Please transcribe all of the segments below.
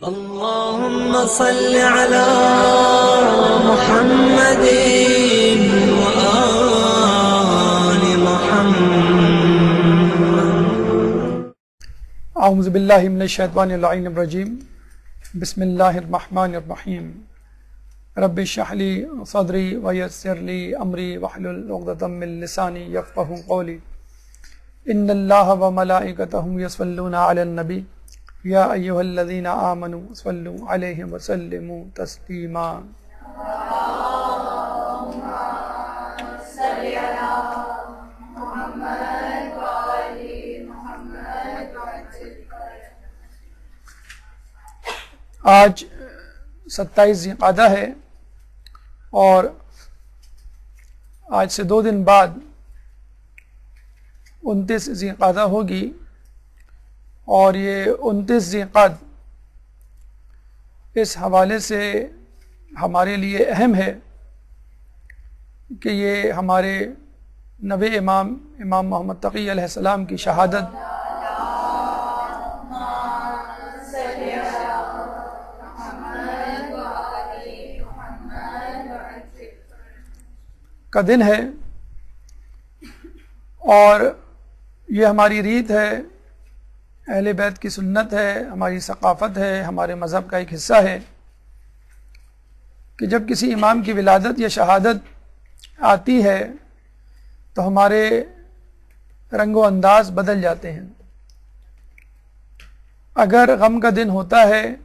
اللهم صل على محمد وآل محمد. اعوذ باللہ من الشیطان اللعین الرجیم. بسم اللہ الرحمن الرحیم. رب اشرح لی صدری ویسر لی امری واحلل عقدۃ من لسانی یفقہوا قولی. ان اللہ وملائکتہ یصلون علی النبی یا ایھا الذین آمنوا صلوا علیہ وسلموا تسلیما. آج 27 ذی القعدہ ہے اور آج سے 2 دن بعد 29 ذی القعدہ ہوگی، اور یہ 29 ذی القعدہ اس حوالے سے ہمارے لیے اہم ہے کہ یہ ہمارے نوے امام محمد تقی علیہ السلام کی شہادت کا دن ہے، اور یہ ہماری ریت ہے، اہل بیت کی سنت ہے، ہماری ثقافت ہے، ہمارے مذہب کا ایک حصہ ہے کہ جب کسی امام کی ولادت یا شہادت آتی ہے تو ہمارے رنگ و انداز بدل جاتے ہیں. اگر غم کا دن ہوتا ہے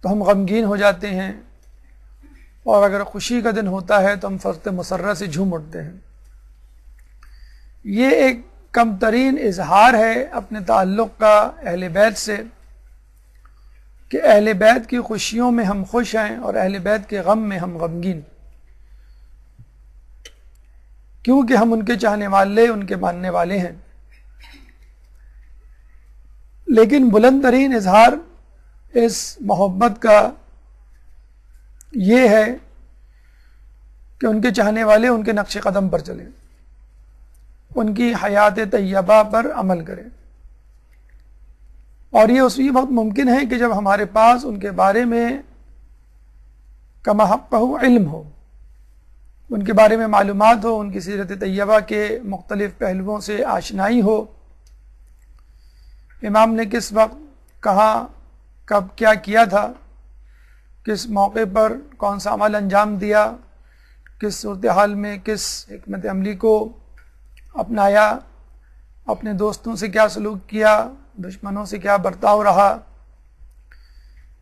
تو ہم غمگین ہو جاتے ہیں، اور اگر خوشی کا دن ہوتا ہے تو ہم فرط مسرہ سے جھوم اٹھتے ہیں. یہ ایک کم ترین اظہار ہے اپنے تعلق کا اہل بیت سے کہ اہل بیت کی خوشیوں میں ہم خوش ہیں اور اہل بیت کے غم میں ہم غمگین، کیونکہ ہم ان کے چاہنے والے، ان کے ماننے والے ہیں. لیکن بلند ترین اظہار اس محبت کا یہ ہے کہ ان کے چاہنے والے ان کے نقش قدم پر چلیں، ان کی حیات طیبہ پر عمل کریں. اور یہ اسی وقت ممکن ہے کہ جب ہمارے پاس ان کے بارے میں کما حقہ علم ہو، ان کے بارے میں معلومات ہو، ان کی سیرت طیبہ کے مختلف پہلوؤں سے آشنائی ہو. امام نے کس وقت، کہاں، کب کیا کیا تھا، کس موقع پر کون سا عمل انجام دیا، کس صورتحال میں کس حکمت عملی کو اپنایا، اپنے دوستوں سے کیا سلوک کیا، دشمنوں سے کیا برتاؤ رہا.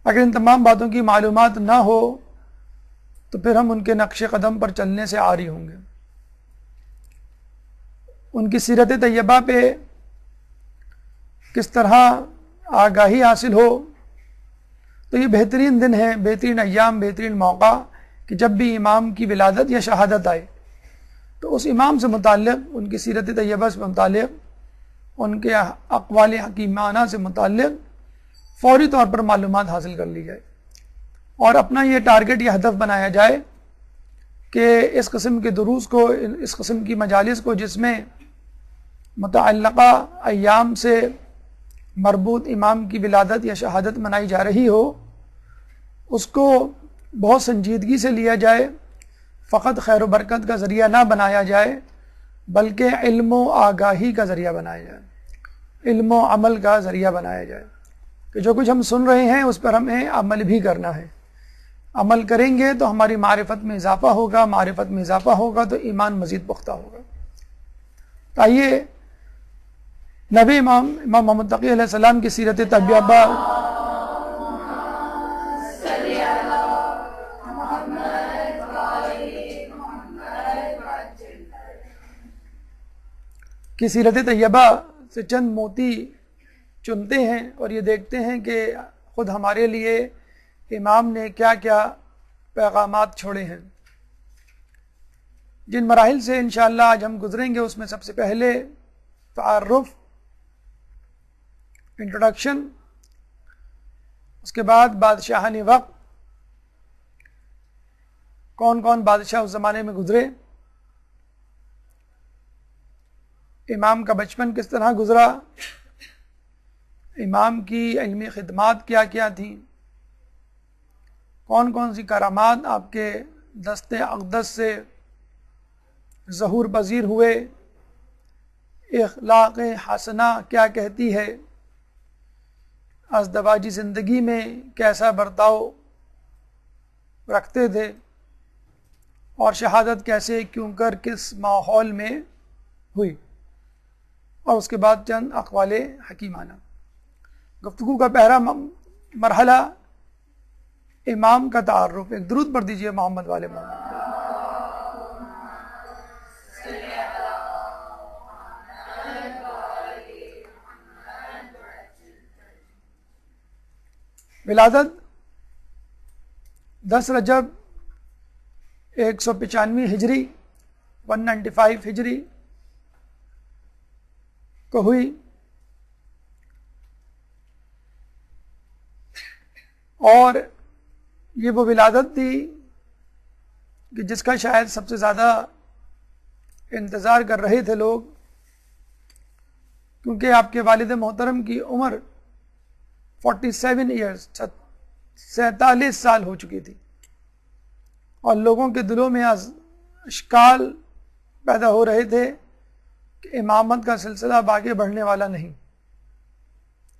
اگر ان تمام باتوں کی معلومات نہ ہو تو پھر ہم ان کے نقش قدم پر چلنے سے عاری ہوں گے. ان کی سیرت طیبہ پہ کس طرح آگاہی حاصل ہو، تو یہ بہترین دن ہے، بہترین ایام، بہترین موقع کہ جب بھی امام کی ولادت یا شہادت آئے تو اس امام سے متعلق، ان کی سیرت طیبہ سے متعلق، ان کے اقوال حکیمانہ سے متعلق فوری طور پر معلومات حاصل کر لی جائے، اور اپنا یہ ٹارگٹ، یہ ہدف بنایا جائے کہ اس قسم کے دروس کو، اس قسم کی مجالس کو جس میں متعلقہ ایام سے مربوط امام کی ولادت یا شہادت منائی جا رہی ہو، اس کو بہت سنجیدگی سے لیا جائے، فقط خیر و برکت کا ذریعہ نہ بنایا جائے بلکہ علم و آگاہی کا ذریعہ بنایا جائے، علم و عمل کا ذریعہ بنایا جائے کہ جو کچھ ہم سن رہے ہیں اس پر ہمیں عمل بھی کرنا ہے. عمل کریں گے تو ہماری معرفت میں اضافہ ہوگا، معرفت میں اضافہ ہوگا تو ایمان مزید پختہ ہوگا. آئیے نبی امام محمد تقی علیہ السلام کی سیرت طیبہ کی سیرت طیبہ سے چند موتی چنتے ہیں اور یہ دیکھتے ہیں کہ خود ہمارے لیے امام نے کیا کیا پیغامات چھوڑے ہیں. جن مراحل سے انشاءاللہ آج ہم گزریں گے اس میں سب سے پہلے تعارف، انٹروڈکشن، اس کے بعد بادشاہان وقت، کون کون بادشاہ اس زمانے میں گزرے، امام کا بچپن کس طرح گزرا، امام کی علمی خدمات کیا کیا تھیں، کون کون سی کرامات آپ کے دست اقدس سے ظہور پذیر ہوئے، اخلاق حسنہ کیا کہتی ہے، ازدواجی زندگی میں کیسا برتاؤ رکھتے تھے، اور شہادت کیسے کیوں کر کس ماحول میں ہوئی، اور اس کے بعد چند اقوال حکیمانہ۔ گفتگو کا پہلا مرحلہ امام کا تعارف۔ ایک درود پڑھ دیجئے محمد والے محمد۔ ولادت 10 رجب 195 ہجری 195 ہجری کو ہوئی، اور یہ وہ ولادت تھی کہ جس کا شاید سب سے زیادہ انتظار کر رہے تھے لوگ، کیونکہ آپ کے والد محترم کی عمر 47 ایئرز 47 سال ہو چکی تھی، اور لوگوں کے دلوں میں اشکال پیدا ہو رہے تھے کہ امامت کا سلسلہ اب آگے بڑھنے والا نہیں۔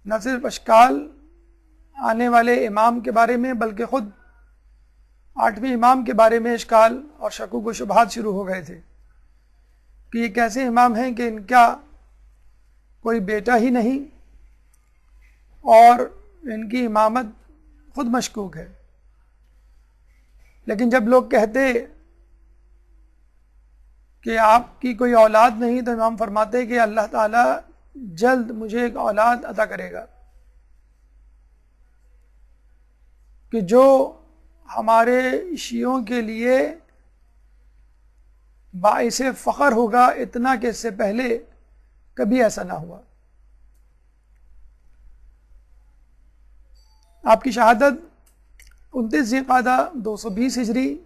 نہ صرف اشکال آنے والے امام کے بارے میں، بلکہ خود 8ویں امام کے بارے میں اشکال اور شکوک و شبہات شروع ہو گئے تھے کہ یہ کیسے امام ہیں کہ ان کا کوئی بیٹا ہی نہیں، اور ان کی امامت خود مشکوک ہے۔ لیکن جب لوگ کہتے کہ آپ کی کوئی اولاد نہیں، تو امام فرماتے کہ اللہ تعالیٰ جلد مجھے ایک اولاد عطا کرے گا کہ جو ہمارے شیعوں کے لیے باعث فخر ہوگا، اتنا کہ اس سے پہلے کبھی ایسا نہ ہوا۔ آپ کی شہادت 29 ذی القعدہ 220 ہجری،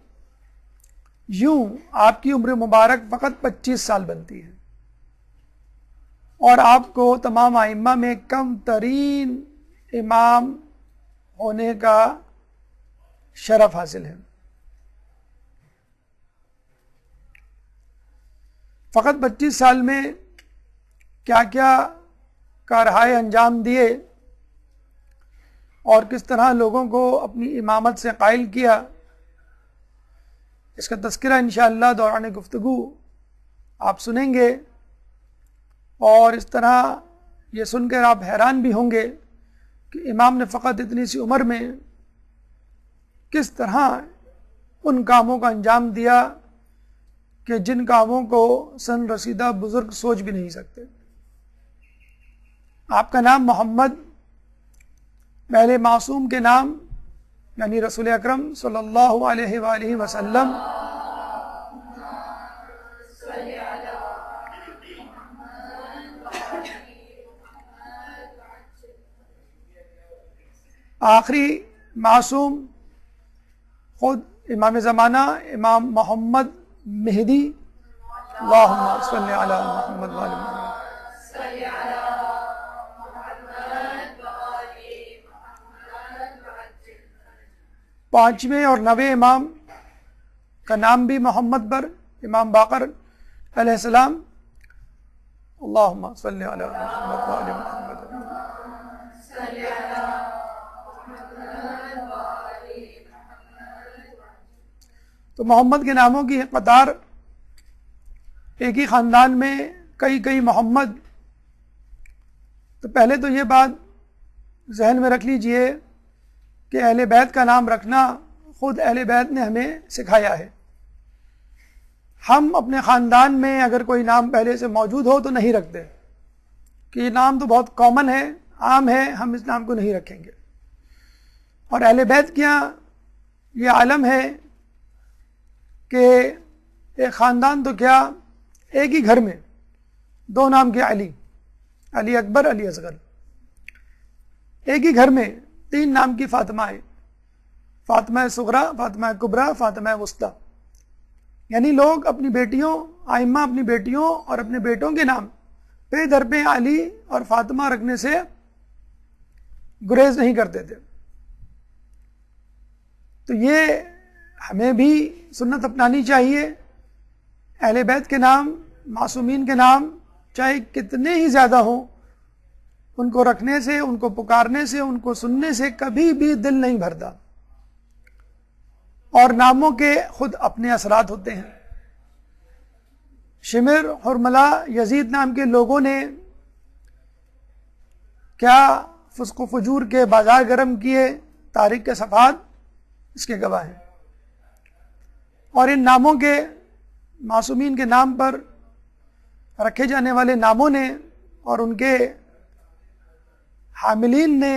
یوں آپ کی عمر مبارک فقط 25 سال بنتی ہے، اور آپ کو تمام ائمہ میں کم ترین امام ہونے کا شرف حاصل ہے۔ فقط 25 سال میں کیا کیا کارہائے انجام دیے، اور کس طرح لوگوں کو اپنی امامت سے قائل کیا، اس کا تذکرہ انشاءاللہ دوران گفتگو آپ سنیں گے، اور اس طرح یہ سن کر آپ حیران بھی ہوں گے کہ امام نے فقط اتنی سی عمر میں کس طرح ان کاموں کا انجام دیا کہ جن کاموں کو سن رسیدہ بزرگ سوچ بھی نہیں سکتے۔ آپ کا نام محمد پہلے معصوم کے نام یعنی رسول اکرم صلی اللہ علیہ وآلہ وسلم آخری معصوم خود امام زمانہ امام محمد مہدی، اللہم صلی علی محمد وآل محمد۔ 5ویں اور 9ویں امام کا نام بھی محمد پر، امام باقر علیہ السلام، اللہم صلی علی محمد وآل محمد۔ تو محمد کے ناموں کی قطار، ایک ہی خاندان میں کئی محمد۔ تو پہلے تو یہ بات ذہن میں رکھ لیجئے کہ اہل بیت کا نام رکھنا خود اہل بیت نے ہمیں سکھایا ہے۔ ہم اپنے خاندان میں اگر کوئی نام پہلے سے موجود ہو تو نہیں رکھتے کہ یہ نام تو بہت کامن ہے، عام ہے، ہم اس نام کو نہیں رکھیں گے۔ اور اہل بیت کیا یہ عالم ہے کہ ایک خاندان تو کیا ایک ہی گھر میں 2 نام کے علی اکبر، علی اصغر، ایک ہی گھر میں 3 نام کی فاطمہ ہے، فاطمہ صغریٰ، فاطمہ کبریٰ، فاطمہ وسطیٰ۔ یعنی لوگ اپنی بیٹیوں، ائمہ اپنی بیٹیوں اور اپنے بیٹوں کے نام پہ در پہ علی اور فاطمہ رکھنے سے گریز نہیں کرتے تھے۔ تو یہ ہمیں بھی سنت اپنانی چاہیے۔ اہل بیت کے نام، معصومین کے نام چاہے کتنے ہی زیادہ ہوں، ان کو رکھنے سے، ان کو پکارنے سے، ان کو سننے سے کبھی بھی دل نہیں بھرتا، اور ناموں کے خود اپنے اثرات ہوتے ہیں۔ شمر، حرملہ، یزید نام کے لوگوں نے کیا فسق و فجور کے بازار گرم کیے، تاریخ کے صفحات اس کے گواہ ہیں۔ اور ان ناموں کے، معصومین کے نام پر رکھے جانے والے ناموں نے اور ان کے حاملین نے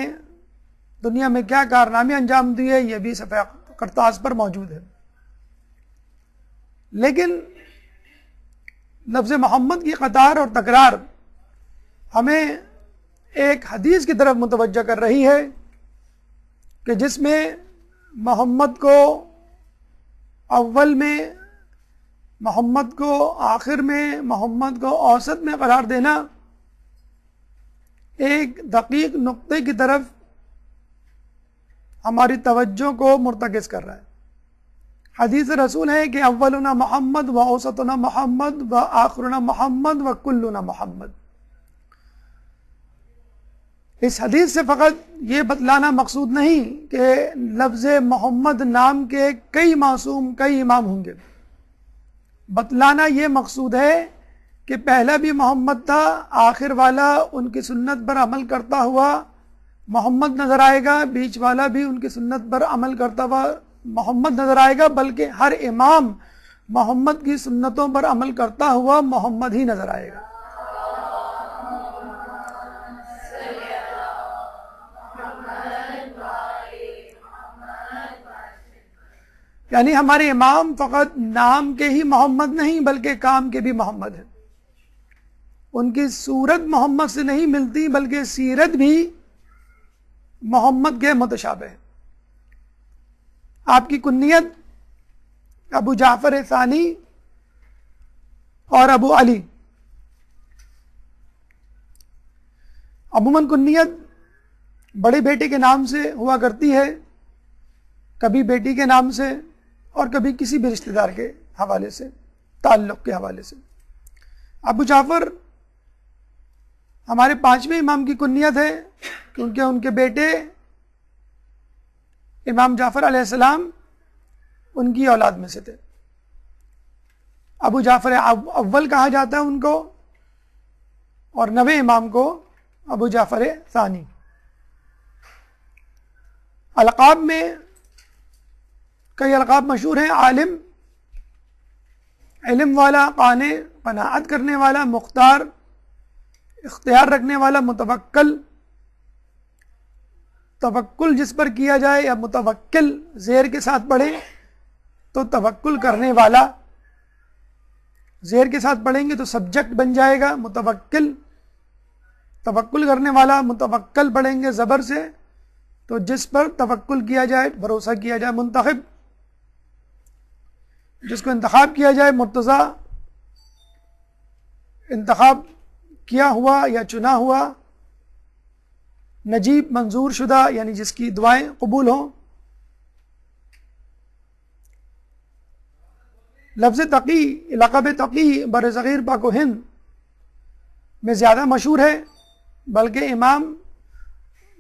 دنیا میں کیا کارنامے انجام دیے، یہ بھی صفحہ کرتاز پر موجود ہے۔ لیکن لفظ محمد کی قطار اور تکرار ہمیں ایک حدیث کی طرف متوجہ کر رہی ہے کہ جس میں محمد کو اول میں، محمد کو آخر میں، محمد کو اوسط میں قرار دینا ایک دقیق نقطے کی طرف ہماری توجہ کو مرتکز کر رہا ہے۔ حدیث رسول ہے کہ اولنا محمد و اوسطنا محمد و آخرنا محمد و کلنا محمد۔ اس حدیث سے فقط یہ بتلانا مقصود نہیں کہ لفظ محمد نام کے کئی معصوم، کئی امام ہوں گے، بتلانا یہ مقصود ہے کہ پہلا بھی محمد تھا، آخر والا ان کی سنت پر عمل کرتا ہوا محمد نظر آئے گا، بیچ والا بھی ان کی سنت پر عمل کرتا ہوا محمد نظر آئے گا، بلکہ ہر امام محمد کی سنتوں پر عمل کرتا ہوا محمد ہی نظر آئے گا۔ یعنی ہمارے امام فقط نام کے ہی محمد نہیں بلکہ کام کے بھی محمد ہیں۔ ان کی صورت محمد سے نہیں ملتی بلکہ سیرت بھی محمد کے متشابہ ہے۔ آپ کی کنیت ابو جعفر ثانی اور ابو علی، عموماً کنیت بڑے بیٹے کے نام سے ہوا کرتی ہے، کبھی بیٹی کے نام سے اور کبھی کسی بھی رشتہ دار کے حوالے سے، تعلق کے حوالے سے۔ ابو جعفر ہمارے 5ویں امام کی کنیت ہے کیونکہ ان کے بیٹے امام جعفر علیہ السلام ان کی اولاد میں سے تھے۔ ابو جعفر اول کہا جاتا ہے ان کو، اور 9ویں امام کو ابو جعفر ثانی۔ القاب میں کئی القاب مشہور ہیں: عالم، علم والا، قانع، قناعت کرنے والا، مختار، اختیار رکھنے والا، متوکل، توکل جس پر کیا جائے، یا متوکل زیر کے ساتھ پڑھیں تو توکل کرنے والا، زیر کے ساتھ پڑھیں گے تو سبجیکٹ بن جائے گا متوکل، توکل کرنے والا، متوکل پڑھیں گے زبر سے تو جس پر توکل کیا جائے، بھروسہ کیا جائے، منتخب جس کو انتخاب کیا جائے، مرتضی انتخاب کیا ہوا یا چنا ہوا، نجیب منظور شدہ یعنی جس کی دعائیں قبول ہوں۔ لفظ تقی، لقب تقی بر صغیر پاک و ہند میں زیادہ مشہور ہے، بلکہ امام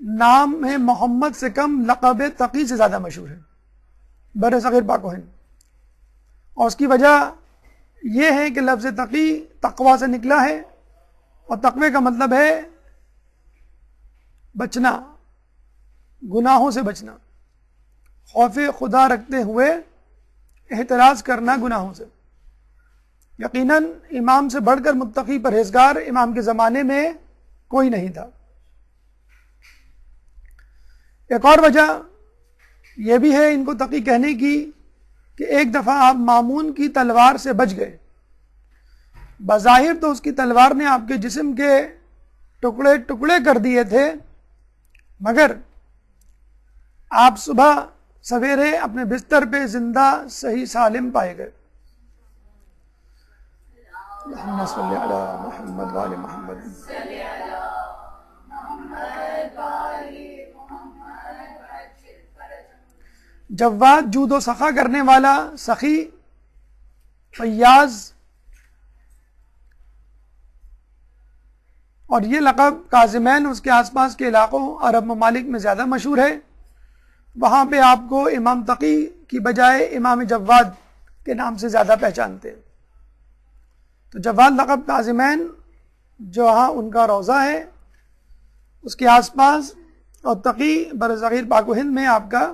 نام ہے محمد سے کم لقب تقی سے زیادہ مشہور ہے بر صغیر پاک و ہند، اور اس کی وجہ یہ ہے کہ لفظ تقی تقوی سے نکلا ہے، اور تقوی کا مطلب ہے بچنا، گناہوں سے بچنا، خوف خدا رکھتے ہوئے احتراز کرنا گناہوں سے۔ یقیناً امام سے بڑھ کر متقی پرہیزگار امام کے زمانے میں کوئی نہیں تھا۔ ایک اور وجہ یہ بھی ہے ان کو تقی کہنے کی کہ ایک دفعہ آپ مامون کی تلوار سے بچ گئے، بظاہر تو اس کی تلوار نے آپ کے جسم کے ٹکڑے ٹکڑے کر دیے تھے، مگر آپ صبح سویرے اپنے بستر پہ زندہ صحیح سالم پائے گئے۔ اللہم صلی علی محمد وآل محمد۔ جواد جود و سخا کرنے والا، سخی، فیاض، اور یہ لقب کاظمین اس کے آس پاس کے علاقوں عرب ممالک میں زیادہ مشہور ہے. وہاں پہ آپ کو امام تقی کی بجائے امام جواد کے نام سے زیادہ پہچانتے ہیں. تو جواد لقب کاظمین جو وہاں ان کا روضہ ہے اس کے آس پاس، اور تقی برصغیر پاک و ہند میں آپ کا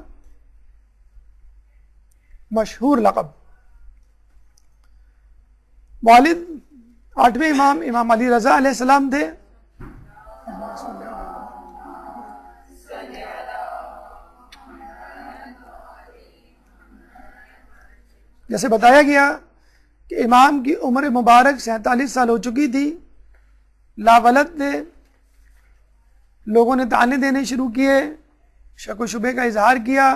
مشہور لقب. والد 8ویں امام امام علی رضا علیہ السلام تھے. جیسے بتایا گیا کہ امام کی عمر مبارک 47 سال ہو چکی تھی، لاولد تھے. لوگوں نے طعنے دینے شروع کیے، شک و شبے کا اظہار کیا،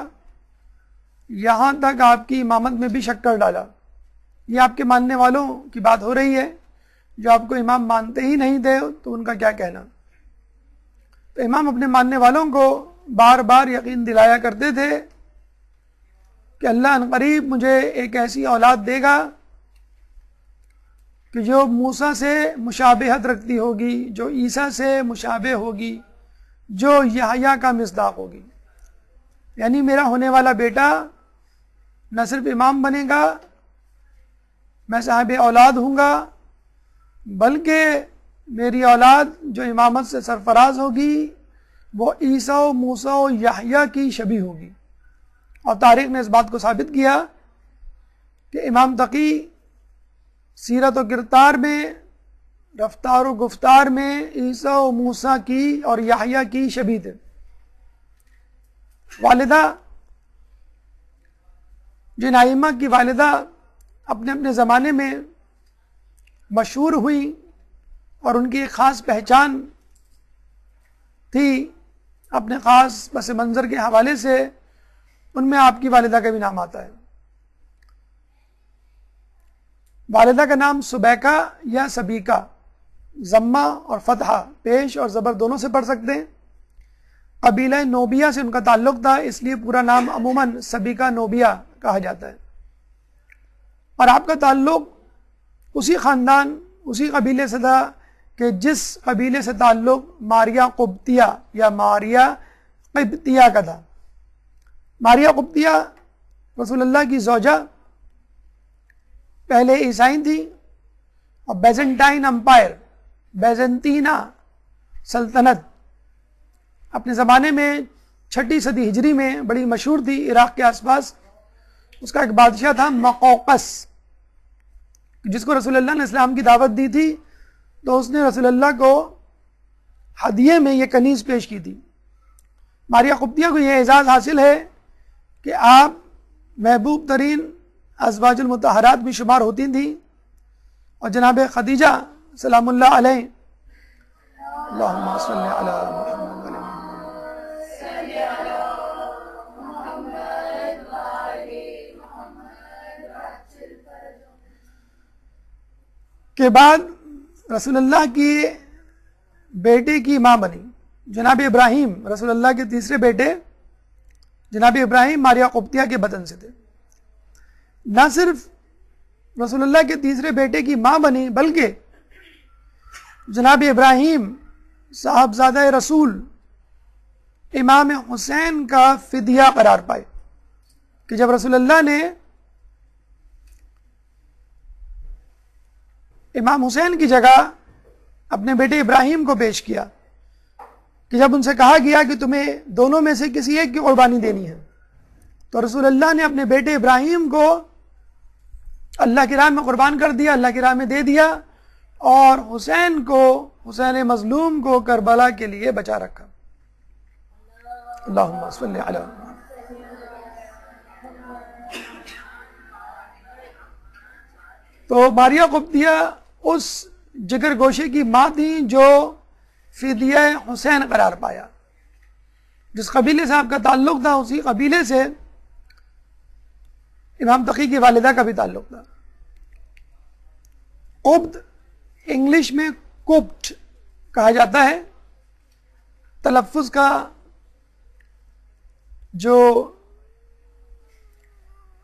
یہاں تک آپ کی امامت میں بھی شک کر ڈالا. یہ آپ کے ماننے والوں کی بات ہو رہی ہے، جو آپ کو امام مانتے ہی نہیں تھے تو ان کا کیا کہنا. تو امام اپنے ماننے والوں کو بار بار یقین دلایا کرتے تھے کہ اللہ ان قریب مجھے ایک ایسی اولاد دے گا کہ جو موسیٰ سے مشابہت رکھتی ہوگی، جو عیسیٰ سے مشابہ ہوگی، جو یحییٰ کا مصداق ہوگی. یعنی میرا ہونے والا بیٹا نہ صرف امام بنے گا، میں صاحب اولاد ہوں گا، بلکہ میری اولاد جو امامت سے سرفراز ہوگی وہ عیسیٰ و موسیٰ و یحییٰ کی شبیہ ہوگی. اور تاریخ نے اس بات کو ثابت کیا کہ امام تقی سیرت و کردار میں، رفتار و گفتار میں عیسیٰ و موسیٰ کی اور یحییٰ کی شبیہ تھے. والدہ، جن ائمہ کی والدہ اپنے اپنے زمانے میں مشہور ہوئی اور ان کی ایک خاص پہچان تھی اپنے خاص پس منظر کے حوالے سے، ان میں آپ کی والدہ کا بھی نام آتا ہے. والدہ کا نام سبیکہ یا سبیکہ، ضمہ اور فتحہ پیش اور زبر دونوں سے پڑھ سکتے ہیں. قبیلہ نوبیہ سے ان کا تعلق تھا، اس لیے پورا نام عموماً سبیکہ نوبیہ کہا جاتا ہے. اور آپ کا تعلق اسی خاندان، اسی قبیلے سے تھا کہ جس قبیلے سے تعلق ماریہ قبطیہ یا ماریہ قبطیہ کا تھا. ماریہ قبطیہ رسول اللہ کی زوجہ، پہلے عیسائی تھی اور بیزنٹائن امپائر، بیزنطینہ سلطنت اپنے زمانے میں 6 صدی ہجری میں بڑی مشہور تھی عراق کے آس پاس. اس کا ایک بادشاہ تھا مقوقس، جس کو رسول اللہ نے اسلام کی دعوت دی تھی تو اس نے رسول اللہ کو ہدیے میں یہ کنیز پیش کی تھی. ماریہ قبطیہ کو یہ اعزاز حاصل ہے کہ آپ محبوب ترین ازواج المطہرات میں شمار ہوتی تھیں، اور جناب خدیجہ سلام اللہ علیہ، اللہم صلی علی محمد وعلی کے بعد رسول اللہ کی بیٹے کی ماں بنی. جناب ابراہیم رسول اللہ کے تیسرے بیٹے، جناب ابراہیم ماریہ قبطیہ کے بطن سے تھے. نہ صرف رسول اللہ کے تیسرے بیٹے کی ماں بنی، بلکہ جناب ابراہیم صاحبزادہ رسول امام حسین کا فدیہ قرار پائے کہ جب رسول اللہ نے امام حسین کی جگہ اپنے بیٹے ابراہیم کو پیش کیا، کہ جب ان سے کہا گیا کہ تمہیں دونوں میں سے کسی ایک کی قربانی دینی ہے، تو رسول اللہ نے اپنے بیٹے ابراہیم کو اللہ کی راہ میں قربان کر دیا، اللہ کی راہ میں دے دیا، اور حسین کو، حسین مظلوم کو کربلا کے لیے بچا رکھا. اللہم صلی علی محمد. تو ماریہ قبطیہ اس جگر گوشے کی ماں تھیں جو فدیہ حسین قرار پایا. جس قبیلے سے آپ کا تعلق تھا اسی قبیلے سے امام تقی کی والدہ کا بھی تعلق تھا. قبط انگلش میں کوپٹ کہا جاتا ہے. تلفظ کا جو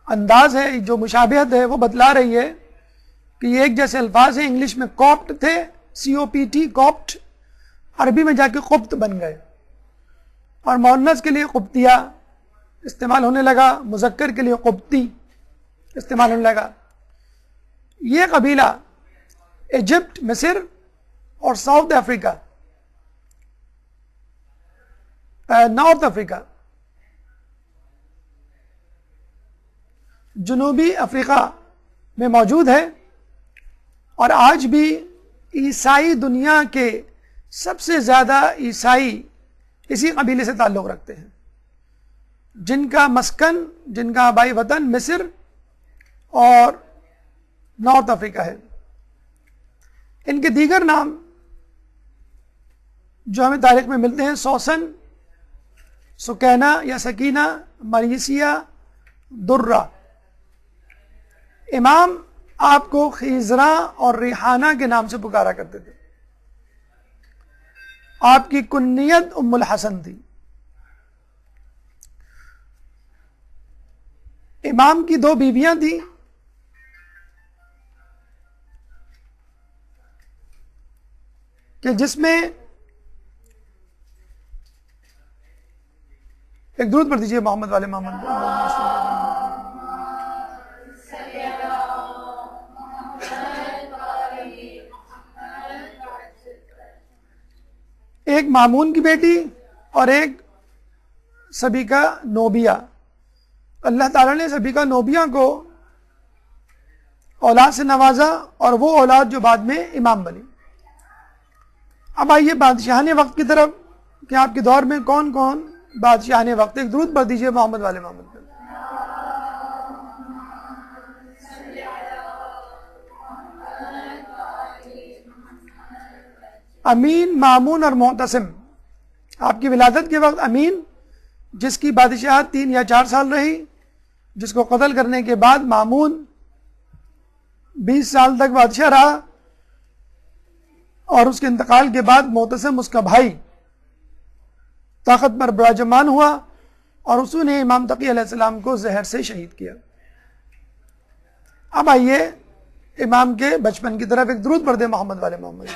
انداز ہے، جو مشابہت ہے وہ بتلا رہی ہے کہ یہ ایک جیسے الفاظ ہیں. انگلش میں کوپٹ تھے، COPT کوپٹ، عربی میں جا کے قبط بن گئے، اور مؤنث کے لیے قبطیہ استعمال ہونے لگا، مذکر کے لیے قبطی استعمال ہونے لگا. یہ قبیلہ ایجپٹ، مصر اور ساؤتھ افریقہ، نارتھ افریقہ، جنوبی افریقہ میں موجود ہے، اور آج بھی عیسائی دنیا کے سب سے زیادہ عیسائی اسی قبیلے سے تعلق رکھتے ہیں، جن کا مسکن، جن کا آبائی وطن مصر اور نارتھ افریقہ ہے. ان کے دیگر نام جو ہمیں تاریخ میں ملتے ہیں: سوسن، سکینہ یا سکینہ، مریسیہ، درہ. امام آپ کو خیزراں اور ریحانہ کے نام سے پکارا کرتے تھے. آپ کی کنیت ام الحسن تھی. امام کی 2 بیویاں تھیں، کہ جس میں ایک درود پڑھ دیجیے محمد والے محمد. ایک مامون کی بیٹی اور ایک سبیکہ نوبیہ. اللہ تعالیٰ نے سبیکہ نوبیہ کو اولاد سے نوازا، اور وہ اولاد جو بعد میں امام بنی. اب آئیے بادشاہان وقت کی طرف کہ آپ کے دور میں کون کون بادشاہان وقت. ایک درود پڑھ دیجیے محمد والے محمد پر. امین، مامون اور معتصم. آپ کی ولادت کے وقت امین، جس کی بادشاہت 3 یا 4 سال رہی، جس کو قتل کرنے کے بعد مامون 20 سال تک بادشاہ رہا، اور اس کے انتقال کے بعد معتصم اس کا بھائی طاقت پر براجمان ہوا، اور اسی نے امام تقی علیہ السلام کو زہر سے شہید کیا. اب آئیے امام کے بچپن کی طرف. ایک درود پڑھ دیں محمد والے محمد.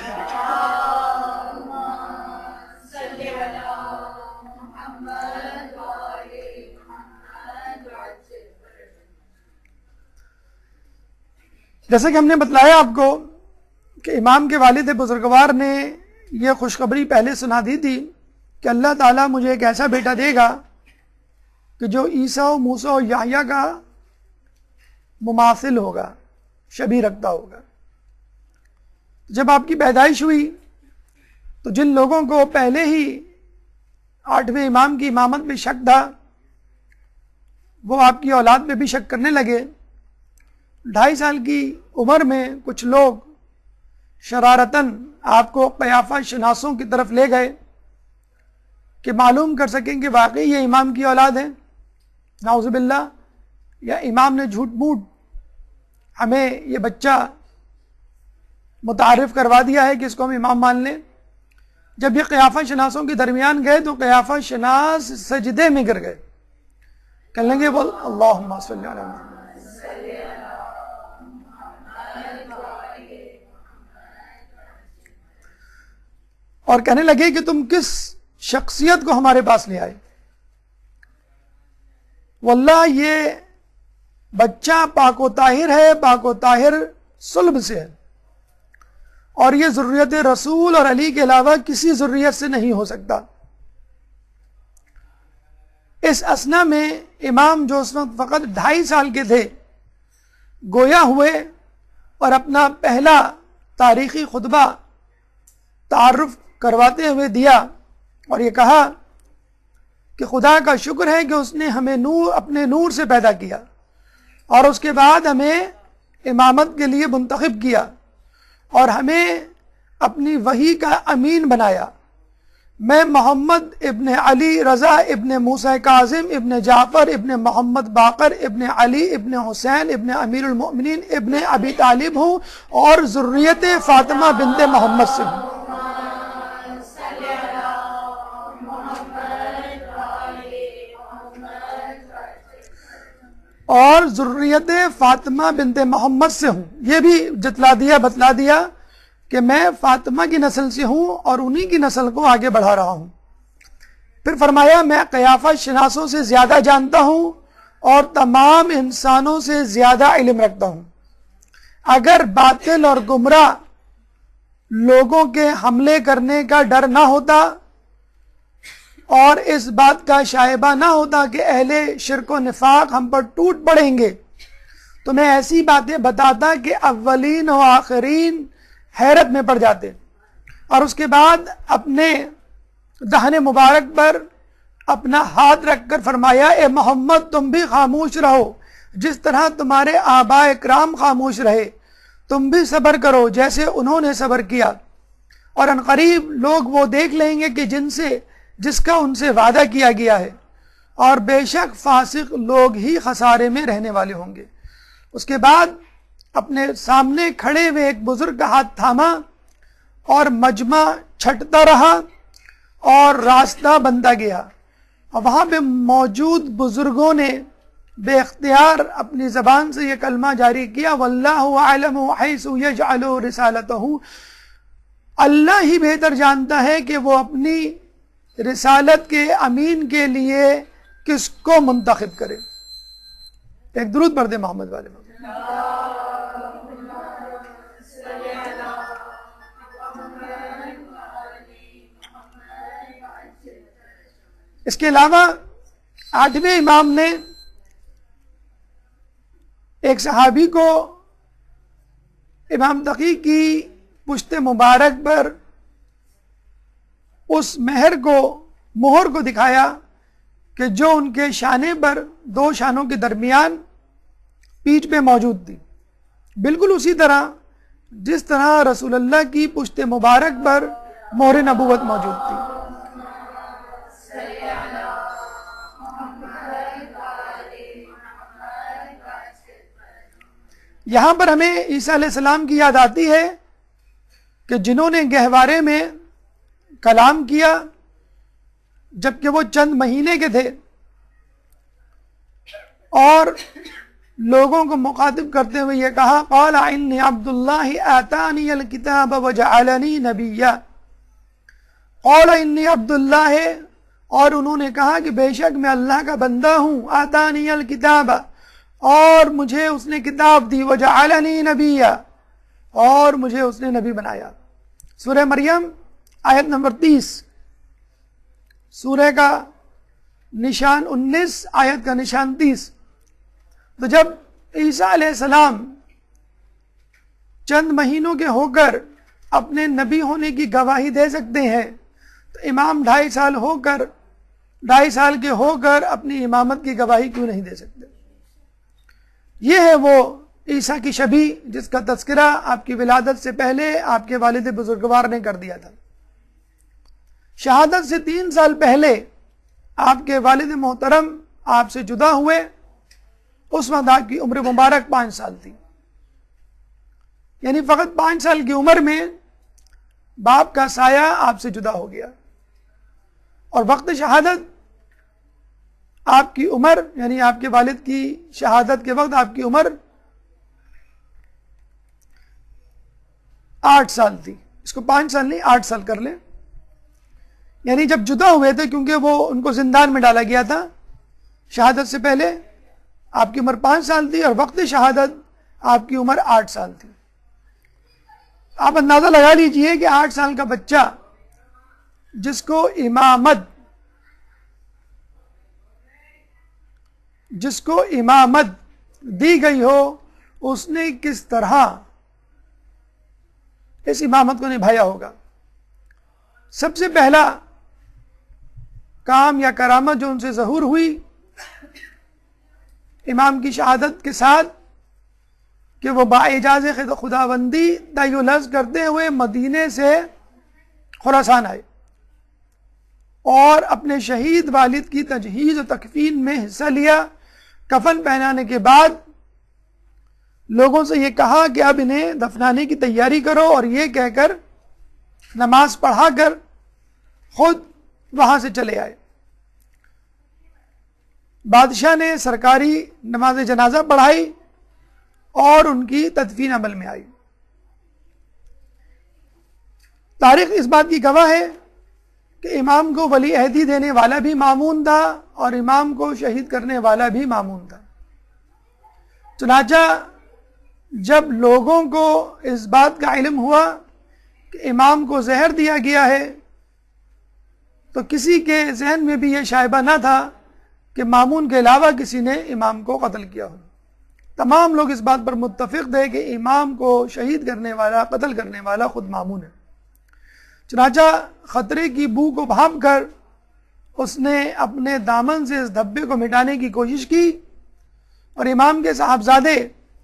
جیسے کہ ہم نے بتلایا آپ کو کہ امام کے والد بزرگوار نے یہ خوشخبری پہلے سنا دی تھی کہ اللہ تعالیٰ مجھے ایک ایسا بیٹا دے گا کہ جو عیسیٰ و موسیٰ و یحییٰ کا مماثل ہوگا، شبیہ رکھتا ہوگا. جب آپ کی پیدائش ہوئی تو جن لوگوں کو پہلے ہی 8ویں امام کی امامت میں شک تھا، وہ آپ کی اولاد میں بھی شک کرنے لگے. 2.5 سال کی عمر میں کچھ لوگ شرارتاً آپ کو قیافہ شناسوں کی طرف لے گئے کہ معلوم کر سکیں کہ واقعی یہ امام کی اولاد ہے. نعوذ باللہ، یا امام نے جھوٹ موٹ ہمیں یہ بچہ متعارف کروا دیا ہے کہ اس کو ہم امام مان لیں. جب یہ قیافہ شناسوں کے درمیان گئے تو قیافہ شناس سجدے میں گر گئے. کہنے لگے بول اللہم صلی علی محمد. اور کہنے لگے کہ تم کس شخصیت کو ہمارے پاس لے آئے. واللہ یہ بچہ پاک و طاہر ہے، پاک و طاہر صلب سے ہے، اور یہ ذریت رسول اور علی کے علاوہ کسی ذریت سے نہیں ہو سکتا. اس اسنا میں امام جو اس وقت فقط 2.5 سال کے تھے گویا ہوئے اور اپنا پہلا تاریخی خطبہ تعارف کرواتے ہوئے دیا اور یہ کہا کہ خدا کا شکر ہے کہ اس نے ہمیں نور اپنے نور سے پیدا کیا اور اس کے بعد ہمیں امامت کے لیے منتخب کیا اور ہمیں اپنی وحی کا امین بنایا. میں محمد ابن علی رضا ابن موسیٰ کاظم ابن جعفر ابن محمد باقر ابن علی ابن حسین ابن امیر المؤمنین ابن ابی طالب ہوں اور ذریت فاطمہ بنت محمد سے ہوں. اور ذریت فاطمہ بنت محمد سے ہوں. یہ بھی بتلا دیا کہ میں فاطمہ کی نسل سے ہوں اور انہی کی نسل کو آگے بڑھا رہا ہوں. پھر فرمایا میں قیافہ شناسوں سے زیادہ جانتا ہوں اور تمام انسانوں سے زیادہ علم رکھتا ہوں. اگر باطل اور گمراہ لوگوں کے حملے کرنے کا ڈر نہ ہوتا اور اس بات کا شائبہ نہ ہوتا کہ اہل شرک و نفاق ہم پر ٹوٹ پڑیں گے، تو میں ایسی باتیں بتاتا کہ اولین و آخرین حیرت میں پڑ جاتے. اور اس کے بعد اپنے دہن مبارک پر اپنا ہاتھ رکھ کر فرمایا اے محمد تم بھی خاموش رہو جس طرح تمہارے آباء اکرام خاموش رہے، تم بھی صبر کرو جیسے انہوں نے صبر کیا، اور عنقریب لوگ وہ دیکھ لیں گے کہ جس کا ان سے وعدہ کیا گیا ہے، اور بے شک فاسق لوگ ہی خسارے میں رہنے والے ہوں گے. اس کے بعد اپنے سامنے کھڑے ہوئے ایک بزرگ کا ہاتھ تھاما اور مجمع چھٹتا رہا اور راستہ بنتا گیا، اور وہاں پہ موجود بزرگوں نے بے اختیار اپنی زبان سے یہ کلمہ جاری کیا واللہ اعلم حیث یجعل رسالتہ، اللہ ہی بہتر جانتا ہے کہ وہ اپنی رسالت کے امین کے لیے کس کو منتخب کرے. ایک درود پڑھ دے محمد والے. اس کے علاوہ 8ویں امام نے ایک صحابی کو امام تقی کی پشت مبارک پر اس مہر کو دکھایا کہ جو ان کے شانے پر 2 شانوں کے درمیان پیٹھ پہ موجود تھی، بالکل اسی طرح جس طرح رسول اللہ کی پشت مبارک پر مہر نبوت موجود تھی. یہاں پر ہمیں عیسیٰ علیہ السلام کی یاد آتی ہے کہ جنہوں نے گہوارے میں کلام کیا جبکہ وہ چند مہینے کے تھے اور لوگوں کو مخاطب کرتے ہوئے یہ کہا قال انی عبد اللہ آتانی الکتاب وجعلنی نبیا. قال انی عبد اللہ، اور انہوں نے کہا کہ بے شک میں اللہ کا بندہ ہوں، آتانی الکتاب، اور مجھے اس نے کتاب دی، وجعلنی نبیا، اور مجھے اس نے نبی بنایا. سورہ مریم آیت نمبر 30، سورہ کا نشان 19، آیت کا نشان 30. تو جب عیسیٰ علیہ السلام چند مہینوں کے ہو کر اپنے نبی ہونے کی گواہی دے سکتے ہیں تو امام 2.5 سال کے ہو کر اپنی امامت کی گواہی کیوں نہیں دے سکتے؟ یہ ہے وہ عیسیٰ کی شبیہ جس کا تذکرہ آپ کی ولادت سے پہلے آپ کے والد بزرگوار نے کر دیا تھا. شہادت سے 3 سال پہلے آپ کے والد محترم آپ سے جدا ہوئے، اس وقت آپ کی عمر مبارک 5 سال تھی. یعنی فقط 5 سال کی عمر میں باپ کا سایہ آپ سے جدا ہو گیا، اور وقت شہادت آپ کی عمر، یعنی آپ کے والد کی شہادت کے وقت آپ کی عمر 8 سال تھی. اس کو 5 سال نہیں 8 سال کر لیں. یعنی جب جدا ہوئے تھے، کیونکہ وہ ان کو زندان میں ڈالا گیا تھا شہادت سے پہلے، آپ کی عمر 5 سال تھی اور وقت شہادت آپ کی عمر 8 سال تھی. آپ اندازہ لگا لیجئے کہ 8 سال کا بچہ جس کو امامت دی گئی ہو، اس نے کس طرح اس امامت کو نبھایا ہوگا. سب سے پہلا کام یا کرامت جو ان سے ظہور ہوئی امام کی شہادت کے ساتھ کہ وہ باعجاز خداوندی طی الحج کرتے ہوئے مدینے سے خراسان آئے اور اپنے شہید والد کی تجہیز و تکفین میں حصہ لیا. کفن پہنانے کے بعد لوگوں سے یہ کہا کہ اب انہیں دفنانے کی تیاری کرو، اور یہ کہہ کر نماز پڑھا کر خود وہاں سے چلے آئے. بادشاہ نے سرکاری نماز جنازہ پڑھائی اور ان کی تدفین عمل میں آئی۔ تاریخ اس بات کی گواہ ہے کہ امام کو ولی عہدی دینے والا بھی مامون تھا اور امام کو شہید کرنے والا بھی مامون تھا۔ چنانچہ جب لوگوں کو اس بات کا علم ہوا کہ امام کو زہر دیا گیا ہے تو کسی کے ذہن میں بھی یہ شائبہ نہ تھا کہ مامون کے علاوہ کسی نے امام کو قتل کیا ہو۔ تمام لوگ اس بات پر متفق تھے کہ امام کو شہید کرنے والا، قتل کرنے والا خود مامون ہے۔ چنانچہ خطرے کی بو کو بھانپ کر اس نے اپنے دامن سے اس دھبے کو مٹانے کی کوشش کی اور امام کے صاحبزادے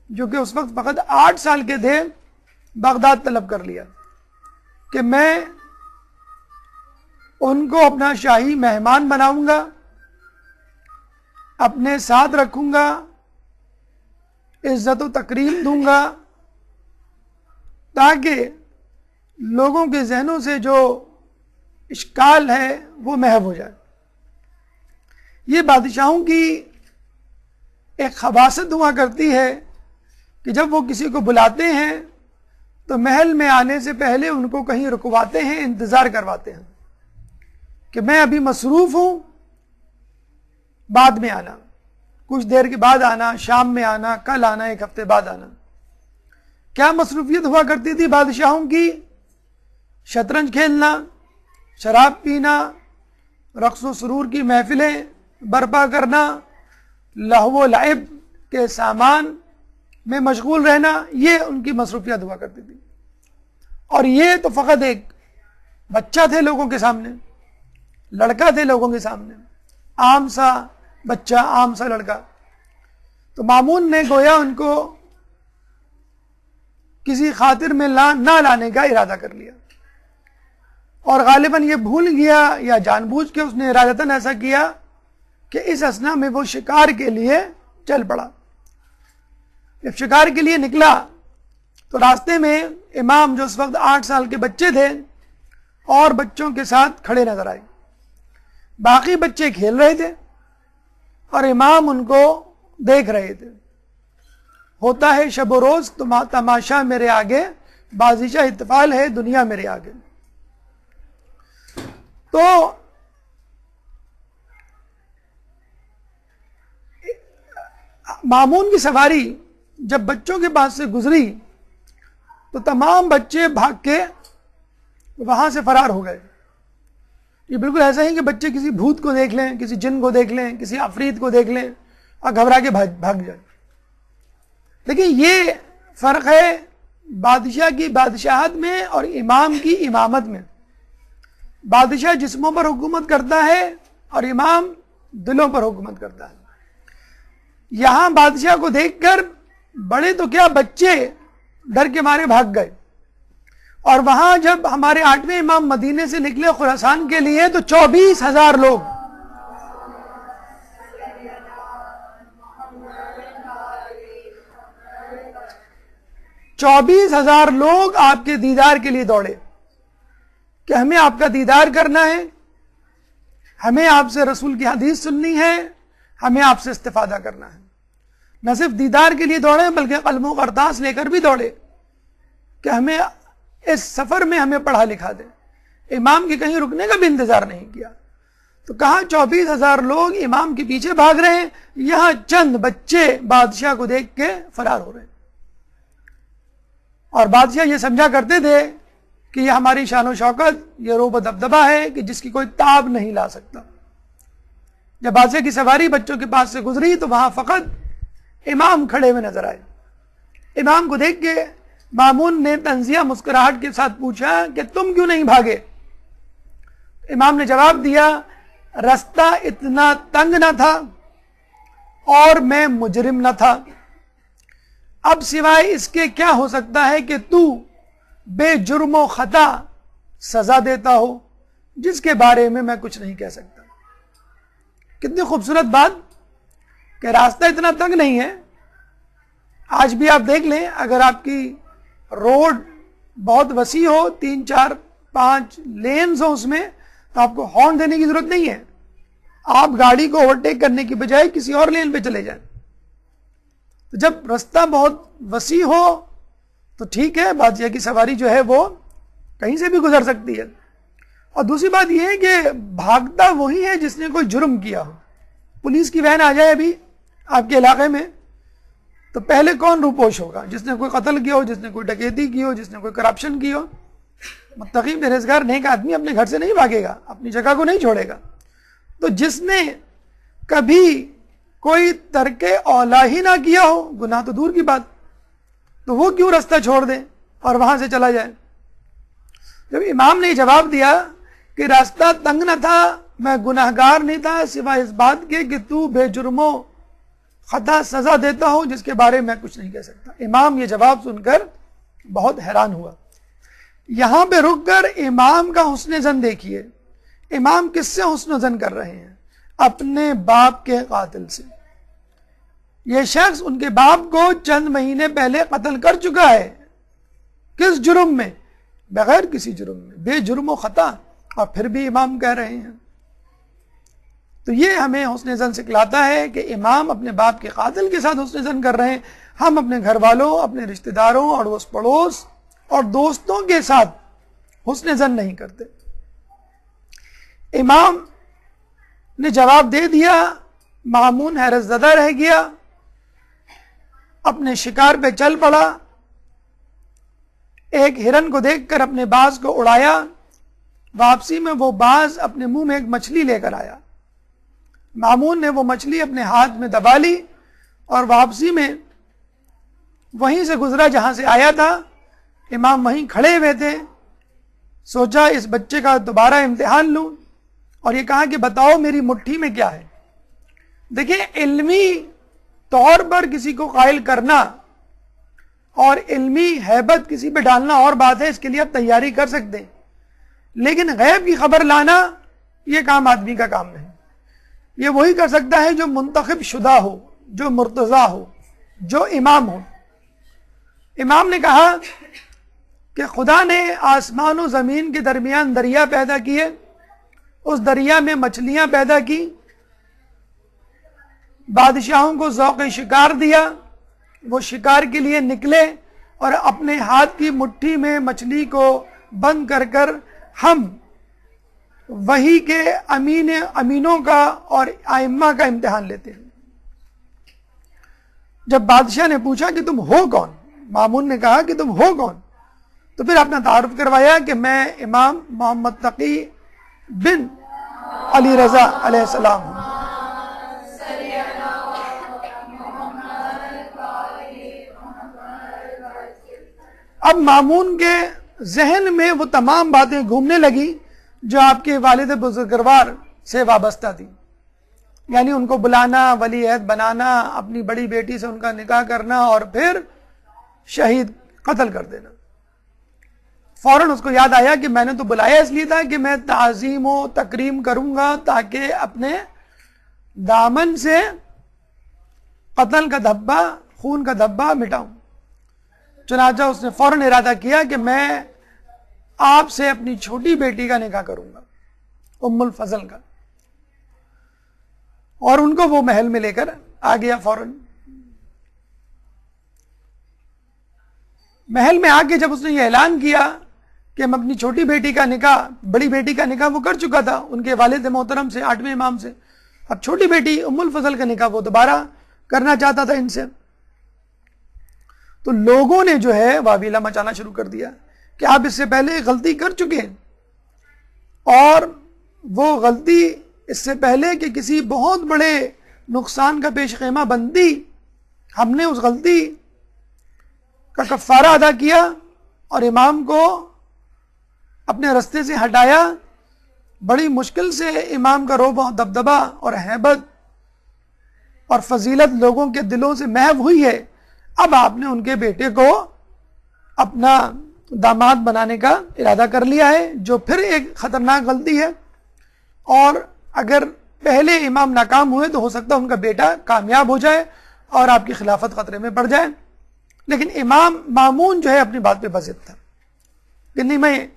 جو کہ اس وقت فقط 8 سال کے تھے بغداد طلب کر لیا کہ میں ان کو اپنا شاہی مہمان بناؤں گا، اپنے ساتھ رکھوں گا، عزت و تکریم دوں گا تاکہ لوگوں کے ذہنوں سے جو اشکال ہے وہ محو ہو جائے۔ یہ بادشاہوں کی ایک خباثت ہوا کرتی ہے کہ جب وہ کسی کو بلاتے ہیں تو محل میں آنے سے پہلے ان کو کہیں رکواتے ہیں، انتظار کرواتے ہیں کہ میں ابھی مصروف ہوں، بعد میں آنا، کچھ دیر کے بعد آنا، شام میں آنا، کل آنا، 1 ہفتے بعد آنا۔ کیا مصروفیت ہوا کرتی تھی بادشاہوں کی؟ شطرنج کھیلنا، شراب پینا، رقص و سرور کی محفلیں برپا کرنا، لہو و لعب کے سامان میں مشغول رہنا، یہ ان کی مصروفیت ہوا کرتی تھی۔ اور یہ تو فقط ایک بچہ تھے لوگوں کے سامنے، لڑکا تھے لوگوں کے سامنے، عام سا بچہ، عام سا لڑکا۔ تو مامون نے گویا ان کو کسی خاطر میں نہ لانے کا ارادہ کر لیا، اور غالباً یہ بھول گیا یا جان بوجھ کے اس نے ارادتاً ایسا کیا کہ اس اثنا میں وہ شکار کے لیے چل پڑا۔ جب شکار کے لیے نکلا تو راستے میں امام جو اس وقت 8 سال کے بچے تھے اور بچوں کے ساتھ کھڑے نظر آئے۔ باقی بچے کھیل رہے تھے اور امام ان کو دیکھ رہے تھے۔ ہوتا ہے شب و روز تماشا میرے آگے، بازیچہ احتفال ہے دنیا میرے آگے۔ تو مامون کی سواری جب بچوں کے پاس سے گزری تو تمام بچے بھاگ کے وہاں سے فرار ہو گئے۔ یہ بالکل ایسا ہی کہ بچے کسی بھوت کو دیکھ لیں، کسی جن کو دیکھ لیں، کسی عفریت کو دیکھ لیں اور گھبرا کے بھاگ جائیں۔ لیکن یہ فرق ہے بادشاہ کی بادشاہت میں اور امام کی امامت میں۔ بادشاہ جسموں پر حکومت کرتا ہے اور امام دلوں پر حکومت کرتا ہے۔ یہاں بادشاہ کو دیکھ کر بڑے تو کیا، بچے ڈر کے مارے بھاگ گئے، اور وہاں جب ہمارے 8ویں امام مدینے سے نکلے خراسان کے لیے تو 24,000 لوگ، آپ کے دیدار کے لیے دوڑے کہ ہمیں آپ کا دیدار کرنا ہے، ہمیں آپ سے رسول کی حدیث سننی ہے، ہمیں آپ سے استفادہ کرنا ہے۔ نہ صرف دیدار کے لیے دوڑے بلکہ قلم و کرتاس لے کر بھی دوڑے کہ ہمیں اس سفر میں ہمیں پڑھا لکھا دے۔ امام کے کہیں رکنے کا بھی انتظار نہیں کیا۔ تو کہاں 24,000 لوگ امام کے پیچھے بھاگ رہے ہیں، یہاں چند بچے بادشاہ کو دیکھ کے فرار ہو رہے ہیں۔ اور بادشاہ یہ سمجھا کرتے تھے کہ یہ ہماری شان و شوکت، یہ روب و دبدبہ ہے کہ جس کی کوئی تاب نہیں لا سکتا۔ جب بادشاہ کی سواری بچوں کے پاس سے گزری تو وہاں فقط امام کھڑے ہوئے نظر آئے۔ امام کو دیکھ کے مامون نے طنزیہ مسکراہٹ کے ساتھ پوچھا کہ تم کیوں نہیں بھاگے؟ امام نے جواب دیا، رستہ اتنا تنگ نہ تھا اور میں مجرم نہ تھا، اب سوائے اس کے کیا ہو سکتا ہے کہ تو بے جرم و خطا سزا دیتا ہو جس کے بارے میں میں کچھ نہیں کہہ سکتا۔ کتنی خوبصورت بات کہ راستہ اتنا تنگ نہیں ہے۔ آج بھی آپ دیکھ لیں، اگر آپ کی روڈ بہت وسیع ہو، 3 4 5 لینز ہو اس میں، تو آپ کو ہارن دینے کی ضرورت نہیں ہے، آپ گاڑی کو اوورٹیک کرنے کی بجائے کسی اور لین پہ چلے جائیں. تو جب رستہ بہت وسیع ہو تو ٹھیک ہے، بادشاہ کی سواری جو ہے وہ کہیں سے بھی گزر سکتی ہے. اور دوسری بات یہ ہے کہ بھاگتا وہی ہے جس نے کوئی جرم کیا ہو. پولیس کی وین آ جائے ابھی آپ کے علاقے میں تو پہلے کون روپوش ہوگا؟ جس نے کوئی قتل کیا ہو، جس نے کوئی ڈکیتی کی ہو، جس نے کوئی کرپشن کی ہو. متقی پرہیزگار نیک آدمی اپنے گھر سے نہیں بھاگے گا، اپنی جگہ کو نہیں چھوڑے گا. تو جس نے کبھی کوئی ترک اولا ہی نہ کیا ہو، گناہ تو دور کی بات، تو وہ کیوں رستہ چھوڑ دے اور وہاں سے چلا جائے؟ جب امام نے جواب دیا کہ راستہ تنگ نہ تھا، میں گناہگار نہیں تھا سوائے اس بات کے کہ تو بے جرموں خطا سزا دیتا ہوں جس کے بارے میں کچھ نہیں کہہ سکتا. امام یہ جواب سن کر بہت حیران ہوا. یہاں پہ رک کر امام کا حسن زن دیکھیے. امام کس سے حسن زن کر رہے ہیں؟ اپنے باپ کے قاتل سے. یہ شخص ان کے باپ کو چند مہینے پہلے قتل کر چکا ہے. کس جرم میں؟ بغیر کسی جرم میں، بے جرم و خطا، اور پھر بھی امام کہہ رہے ہیں. تو یہ ہمیں حسن زن سکھلاتا ہے کہ امام اپنے باپ کے قاتل کے ساتھ حسن زن کر رہے ہیں. ہم اپنے گھر والوں، اپنے رشتہ داروں، اڑوس پڑوس اور دوستوں کے ساتھ حسن زن نہیں کرتے. امام نے جواب دے دیا. مامون حیرت زدہ رہ گیا، اپنے شکار پہ چل پڑا. ایک ہرن کو دیکھ کر اپنے باز کو اڑایا. واپسی میں وہ باز اپنے منہ میں ایک مچھلی لے کر آیا. مامون نے وہ مچھلی اپنے ہاتھ میں دبا لی اور واپسی میں وہیں سے گزرا جہاں سے آیا تھا. امام وہیں کھڑے ہوئے تھے. سوچا اس بچے کا دوبارہ امتحان لوں اور یہ کہا کہ بتاؤ میری مٹھی میں کیا ہے. دیکھیں، علمی طور پر کسی کو قائل کرنا اور علمی ہیبت کسی پہ ڈالنا اور بات ہے، اس کے لیے آپ تیاری کر سکتے ہیں. لیکن غیب کی خبر لانا یہ کام آدمی کا کام نہیں. یہ وہی کر سکتا ہے جو منتخب شدہ ہو، جو مرتضی ہو، جو امام ہو. امام نے کہا کہ خدا نے آسمان و زمین کے درمیان دریا پیدا کیے، اس دریا میں مچھلیاں پیدا کی، بادشاہوں کو ذوق شکار دیا، وہ شکار کے لیے نکلے اور اپنے ہاتھ کی مٹھی میں مچھلی کو بند کر کر ہم وحی کے امینوں کا اور ائمہ کا امتحان لیتے ہیں. جب بادشاہ نے پوچھا کہ تم ہو کون، مامون نے کہا کہ تم ہو کون، تو پھر اپنا تعارف کروایا کہ میں امام محمد تقی بن علی رضا علیہ السلام ہوں. اب مامون کے ذہن میں وہ تمام باتیں گھومنے لگی جو آپ کے والد بزرگوار سے وابستہ تھی. یعنی ان کو بلانا، ولی عہد بنانا، اپنی بڑی بیٹی سے ان کا نکاح کرنا اور پھر شہید قتل کر دینا. فوراً اس کو یاد آیا کہ میں نے تو بلایا اس لیے تھا کہ میں تعظیم و تکریم کروں گا تاکہ اپنے دامن سے قتل کا دھبا، خون کا دھبا مٹاؤں. چنانچہ اس نے فوراً ارادہ کیا کہ میں آپ سے اپنی چھوٹی بیٹی کا نکاح کروں گا، ام الفضل کا. اور ان کو وہ محل میں لے کر آ گیا. فوراً محل میں آ کے جب اس نے یہ اعلان کیا کہ میں اپنی چھوٹی بیٹی کا نکاح، بڑی بیٹی کا نکاح وہ کر چکا تھا ان کے والد محترم سے، 8ویں امام سے، اب چھوٹی بیٹی ام الفضل کا نکاح وہ دوبارہ کرنا چاہتا تھا ان سے. تو لوگوں نے جو ہے واویلا مچانا شروع کر دیا کہ آپ اس سے پہلے غلطی کر چکے ہیں، اور وہ غلطی اس سے پہلے کہ کسی بہت بڑے نقصان کا پیش خیمہ بندی، ہم نے اس غلطی کا کفارہ ادا کیا اور امام کو اپنے رستے سے ہٹایا. بڑی مشکل سے امام کا رعب و دبدبہ اور ہیبت اور فضیلت لوگوں کے دلوں سے محو ہوئی ہے. اب آپ نے ان کے بیٹے کو اپنا داماد بنانے کا ارادہ کر لیا ہے، جو پھر ایک خطرناک غلطی ہے. اور اگر پہلے امام ناکام ہوئے تو ہو سکتا ہے ان کا بیٹا کامیاب ہو جائے اور آپ کی خلافت خطرے میں پڑ جائے. لیکن امام مامون جو ہے اپنی بات پہ بضد تھا کہ نہیں، میں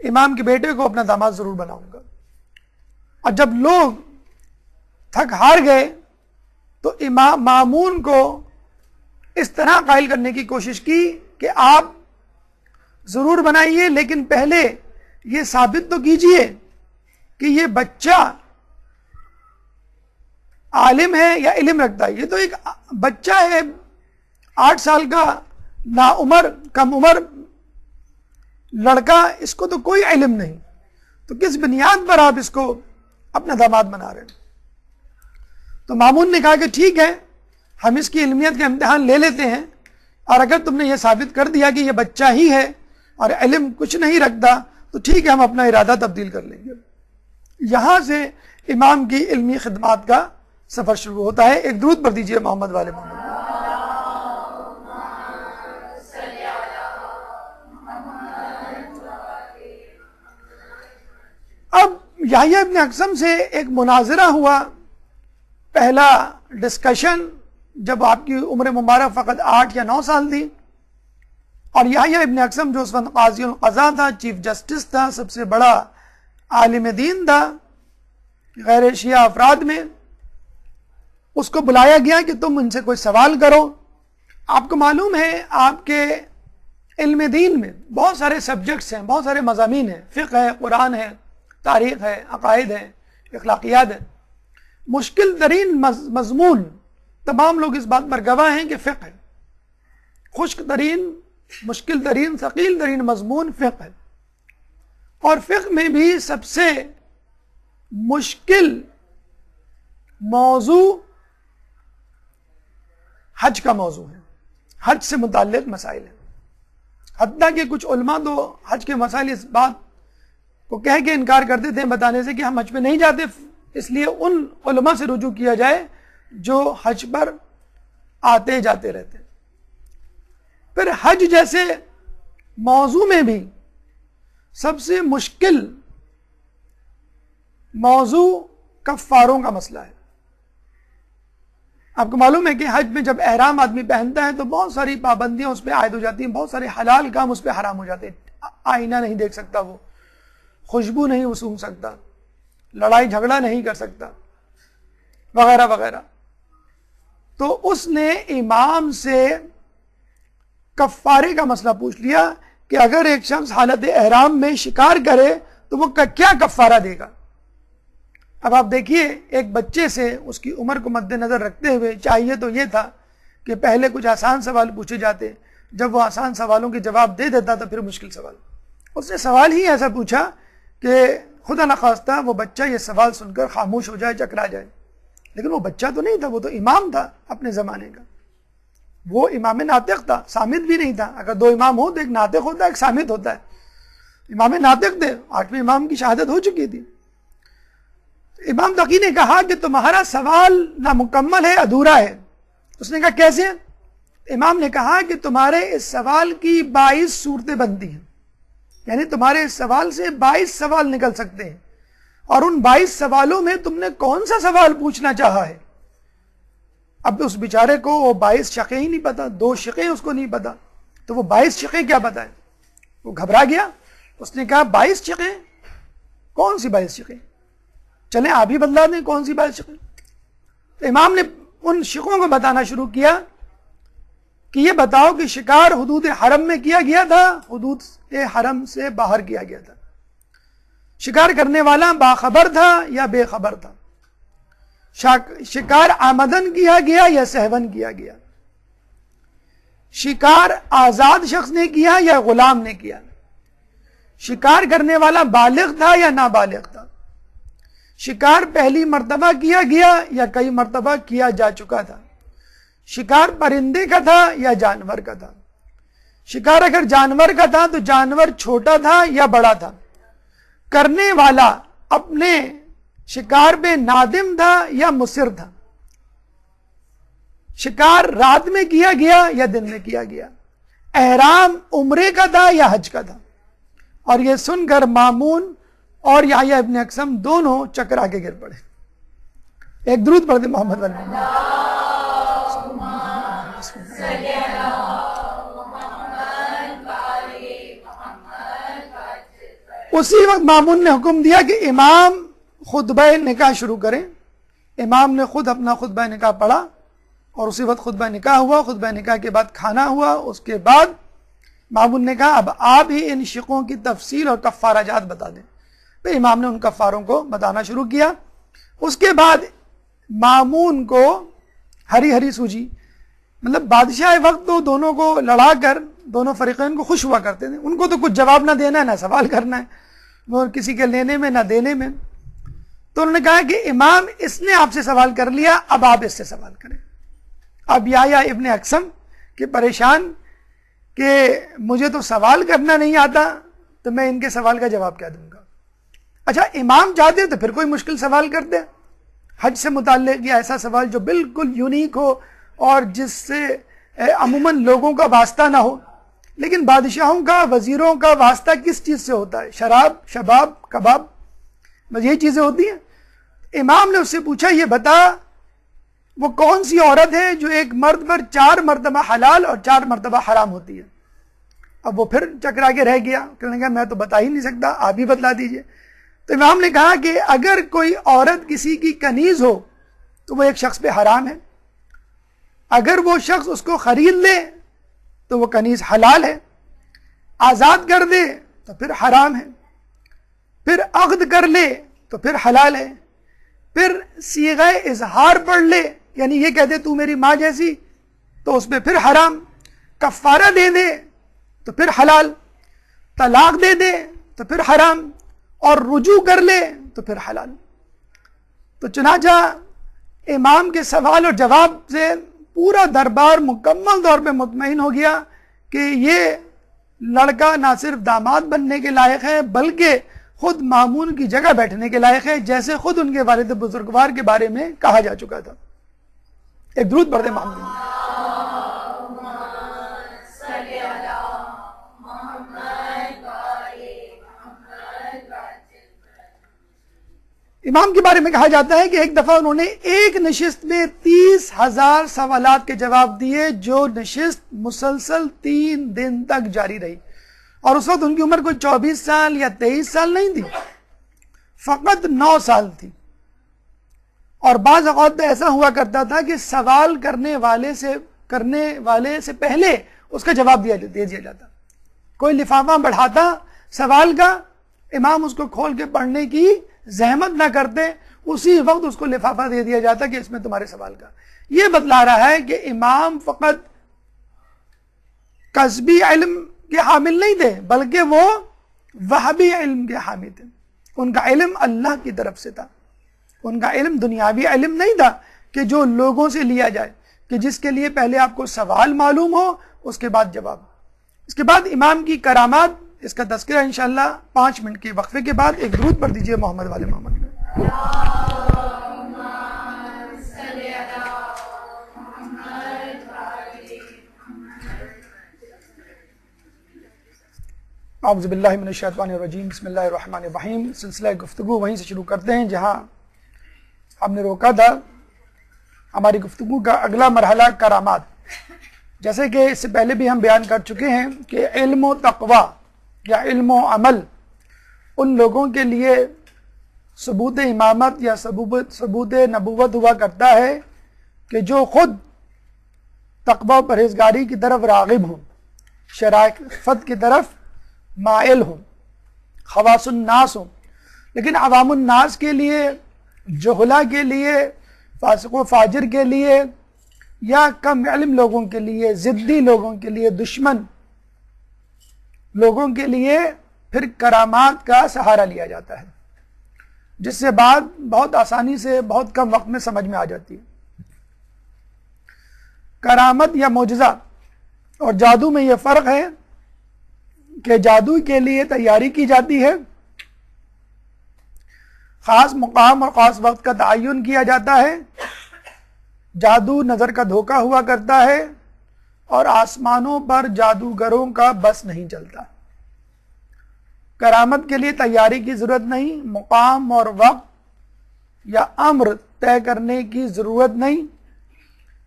امام کے بیٹے کو اپنا داماد ضرور بناؤں گا. اور جب لوگ تھک ہار گئے تو امام مامون کو اس طرح قائل کرنے کی کوشش کی کہ آپ ضرور بنائیے، لیکن پہلے یہ ثابت تو کیجئے کہ یہ بچہ عالم ہے یا علم رکھتا ہے۔ یہ تو ایک بچہ ہے 8 سال کا نا عمر کم عمر لڑکا، اس کو تو کوئی علم نہیں، تو کس بنیاد پر آپ اس کو اپنا داماد بنا رہے ہیں؟ تو مامون نے کہا کہ ٹھیک ہے، ہم اس کی علمیت کا امتحان لے لیتے ہیں، اور اگر تم نے یہ ثابت کر دیا کہ یہ بچہ ہی ہے اور علم کچھ نہیں رکھتا تو ٹھیک ہے، ہم اپنا ارادہ تبدیل کر لیں گے۔ یہاں سے امام کی علمی خدمات کا سفر شروع ہوتا ہے۔ ایک درود پڑھ دیجئے محمد والے محمد۔ اب یحییٰ ابن اقسم سے ایک مناظرہ ہوا، پہلا ڈسکشن، جب آپ کی عمر مبارک فقط 8 یا 9 سال تھی، اور یحییٰ ابن اقسم جو اس وقت قاضی القضاء تھا، چیف جسٹس تھا، سب سے بڑا عالم دین تھا غیر شیعہ افراد میں، اس کو بلایا گیا کہ تم ان سے کوئی سوال کرو۔ آپ کو معلوم ہے آپ کے علم دین میں بہت سارے سبجیکٹس ہیں، بہت سارے مضامین ہیں، فقہ ہے، قرآن ہے، تاریخ ہے، عقائد ہے، اخلاقیات ہے۔ مشکل ترین مضمون، تمام لوگ اس بات پر گواہ ہیں کہ فقہ ہے۔ خشک ترین، مشکل ترین، ثقیل ترین مضمون فقہ ہے، اور فقہ میں بھی سب سے مشکل موضوع حج کا موضوع ہے، حج سے متعلق مسائل ہیں۔ حتیٰ کہ کچھ علماء تو حج کے مسائل اس بات کو کہہ کے انکار کرتے تھے بتانے سے کہ ہم حج پہ نہیں جاتے، اس لیے ان علماء سے رجوع کیا جائے جو حج پر آتے جاتے رہتے۔ پھر حج جیسے موضوع میں بھی سب سے مشکل موضوع کفاروں کا مسئلہ ہے۔ آپ کو معلوم ہے کہ حج میں جب احرام آدمی پہنتا ہے تو بہت ساری پابندیاں اس پہ عائد ہو جاتی ہیں، بہت سارے حلال کام اس پہ حرام ہو جاتے ہیں۔ آئینہ نہیں دیکھ سکتا، وہ خوشبو نہیں وہ سونگھ سکتا، لڑائی جھگڑا نہیں کر سکتا، وغیرہ وغیرہ۔ تو اس نے امام سے کفارے کا مسئلہ پوچھ لیا کہ اگر ایک شخص حالت احرام میں شکار کرے تو وہ کیا کفارہ دے گا۔ اب آپ دیکھیے، ایک بچے سے اس کی عمر کو مد نظر رکھتے ہوئے چاہیے تو یہ تھا کہ پہلے کچھ آسان سوال پوچھے جاتے، جب وہ آسان سوالوں کے جواب دے دیتا تو پھر مشکل سوال۔ اس نے سوال ہی ایسا پوچھا کہ خدا نخواستہ وہ بچہ یہ سوال سن کر خاموش ہو جائے، چکرا جائے، لیکن وہ بچہ تو نہیں تھا، وہ تو امام تھا اپنے زمانے کا، وہ امام ناطق تھا، سامت بھی نہیں تھا۔ اگر 2 امام ہو تو ایک ناطق ہوتا ہے، ایک سامت ہوتا ہے۔ امام ناطق تھے، 8ویں امام کی شہادت ہو چکی تھی۔ امام تقی نے کہا کہ تمہارا سوال نامکمل ہے، ادھورا ہے۔ اس نے کہا کیسے؟ امام نے کہا کہ تمہارے اس سوال کی 22 صورتیں بنتی ہیں، یعنی تمہارے اس سوال سے 22 سوال نکل سکتے ہیں، اور ان 22 سوالوں میں تم نے کون سا سوال پوچھنا چاہا ہے۔ اب اس بیچارے کو وہ 22 شقیں ہی نہیں پتا، 2 شقیں اس کو نہیں پتا، تو وہ 22 شقیں کیا پتا ہے؟ وہ گھبرا گیا، اس نے کہا 22 شقیں؟ کون سی 22 شقیں؟ چلیں آپ ہی بتلا دیں کون سی 22 شقیں۔ تو امام نے ان شقوں کو بتانا شروع کیا کہ یہ بتاؤ کہ شکار حدود حرم میں کیا گیا تھا، حدود حرم سے باہر کیا گیا تھا، شکار کرنے والا باخبر تھا یا بے خبر تھا، شکار آمدن کیا گیا یا سہون کیا گیا، شکار آزاد شخص نے کیا یا غلام نے کیا، شکار کرنے والا بالغ تھا یا نابالغ تھا، شکار پہلی مرتبہ کیا گیا یا کئی مرتبہ کیا جا چکا تھا، شکار پرندے کا تھا یا جانور کا تھا، شکار اگر جانور کا تھا تو جانور چھوٹا تھا یا بڑا تھا، کرنے والا اپنے شکار پہ نادم تھا یا مصر تھا، شکار رات میں کیا گیا یا دن میں کیا گیا، احرام عمرے کا تھا یا حج کا تھا۔ اور یہ سن کر مامون اور یحییٰ ابن اقسم دونوں چکرا کے گر پڑے۔ ایک درود پڑھ دیں محمد علیہ وسلم۔ اسی وقت مامون نے حکم دیا کہ امام خطبہ نکاح شروع کریں، امام نے خود اپنا خطبہ نکاح پڑھا اور اسی وقت خطبہ نکاح ہوا، خطبہ نکاح کے بعد کھانا ہوا، اس کے بعد مامون نے کہا اب آپ ہی ان شقوں کی تفصیل اور کفارہ جات بتا دیں۔ تو امام نے ان کفاروں کو بتانا شروع کیا۔ اس کے بعد مامون کو ہری ہری سوجی، مطلب بادشاہ وقت تو دونوں کو لڑا کر دونوں فریقین کو خوش ہوا کرتے تھے، ان کو تو کچھ جواب نہ دینا ہے نہ سوال کرنا ہے، وہ کسی کے لینے میں نہ دینے میں۔ تو انہوں نے کہا کہ امام اس نے آپ سے سوال کر لیا، اب آپ اس سے سوال کریں۔ اب یا ابن اقسم کہ پریشان کہ مجھے تو سوال کرنا نہیں آتا تو میں ان کے سوال کا جواب کیا دوں گا۔ اچھا امام چاہتے تو پھر کوئی مشکل سوال کرتے، حج سے متعلق یا ایسا سوال جو بالکل یونیک ہو اور جس سے عموماً لوگوں کا واسطہ نہ ہو، لیکن بادشاہوں کا وزیروں کا واسطہ کس چیز سے ہوتا ہے؟ شراب، شباب، کباب، بس یہی چیزیں ہوتی ہیں۔ امام نے اس سے پوچھا یہ بتا وہ کون سی عورت ہے جو ایک مرد پر 4 مرتبہ حلال اور 4 مرتبہ حرام ہوتی ہے؟ اب وہ پھر چکرا کے رہ گیا، کہنے لگا میں تو بتا ہی نہیں سکتا، آپ ہی بتلا دیجئے۔ تو امام نے کہا کہ اگر کوئی عورت کسی کی کنیز ہو تو وہ ایک شخص پہ حرام ہے، اگر وہ شخص اس کو خرید لے تو وہ کنیز حلال ہے، آزاد کر دے تو پھر حرام ہے، پھر عقد کر لے تو پھر حلال ہے، پھر صیغہ اظہار پڑھ لے یعنی یہ کہتے تو میری ماں جیسی تو اس پہ پھر حرام، کفارہ دے دے تو پھر حلال، طلاق دے دے تو پھر حرام، اور رجوع کر لے تو پھر حلال۔ تو چنانچہ امام کے سوال اور جواب سے پورا دربار مکمل طور پہ مطمئن ہو گیا کہ یہ لڑکا نہ صرف داماد بننے کے لائق ہے بلکہ خود مامون کی جگہ بیٹھنے کے لائق ہے، جیسے خود ان کے والد بزرگوار کے بارے میں کہا جا چکا تھا۔ ایک درود پڑھتے مامون۔ امام کے بارے میں کہا جاتا ہے کہ ایک دفعہ انہوں نے ایک نشست میں 30,000 سوالات کے جواب دیے، جو نشست مسلسل 3 دن تک جاری رہی، اور اس وقت ان کی عمر کوئی 24 سال یا 23 سال نہیں تھی، فقط 9 سال تھی۔ اور بعض اوقات ایسا ہوا کرتا تھا کہ سوال کرنے والے سے پہلے اس کا جواب دے دیا جاتا، کوئی لفافہ بڑھاتا سوال کا، امام اس کو کھول کے پڑھنے کی زحمت نہ کرتے، اسی وقت اس کو لفافہ دے دیا جاتا کہ اس میں تمہارے سوال کا۔ یہ بتلا رہا ہے کہ امام فقط کسبی علم کے حامل نہیں تھے بلکہ وہ وہبی علم کے حامل تھے۔ ان کا علم اللہ کی طرف سے تھا، ان کا علم دنیاوی علم نہیں تھا کہ جو لوگوں سے لیا جائے، کہ جس کے لیے پہلے آپ کو سوال معلوم ہو اس کے بعد جواب۔ اس کے بعد امام کی کرامات، اس کا تذکرہ انشاءاللہ 5 منٹ کے وقفے کے بعد۔ ایک درود پڑھ دیجئے محمد والے محمد میں۔ اعوذ باللہ من الشیطان الرجیم، بسم اللہ الرحمن الرحیم۔ سلسلہ گفتگو وہیں سے شروع کرتے ہیں جہاں ہم نے روکا تھا۔ ہماری گفتگو کا اگلا مرحلہ کرامات، جیسے کہ اس سے پہلے بھی ہم بیان کر چکے ہیں کہ علم و تقوی یا علم و عمل ان لوگوں کے لیے ثبوت امامت یا ثبوت نبوت ہوا کرتا ہے کہ جو خود تقوی و پرہیزگاری کی طرف راغب ہوں، شرافت کی طرف مائل ہوں، خواص الناس ہوں۔ لیکن عوام الناس کے لیے، جہلا کے لیے، فاسق و فاجر کے لیے یا کم علم لوگوں کے لیے، ضدی لوگوں کے لیے، دشمن لوگوں کے لیے پھر کرامات کا سہارا لیا جاتا ہے، جس سے بات بہت آسانی سے بہت کم وقت میں سمجھ میں آ جاتی ہے۔ کرامت یا معجزہ اور جادو میں یہ فرق ہے کہ جادو کے لیے تیاری کی جاتی ہے، خاص مقام اور خاص وقت کا تعین کیا جاتا ہے، جادو نظر کا دھوکہ ہوا کرتا ہے، اور آسمانوں پر جادوگروں کا بس نہیں چلتا۔ کرامت کے لیے تیاری کی ضرورت نہیں، مقام اور وقت یا امر طے کرنے کی ضرورت نہیں،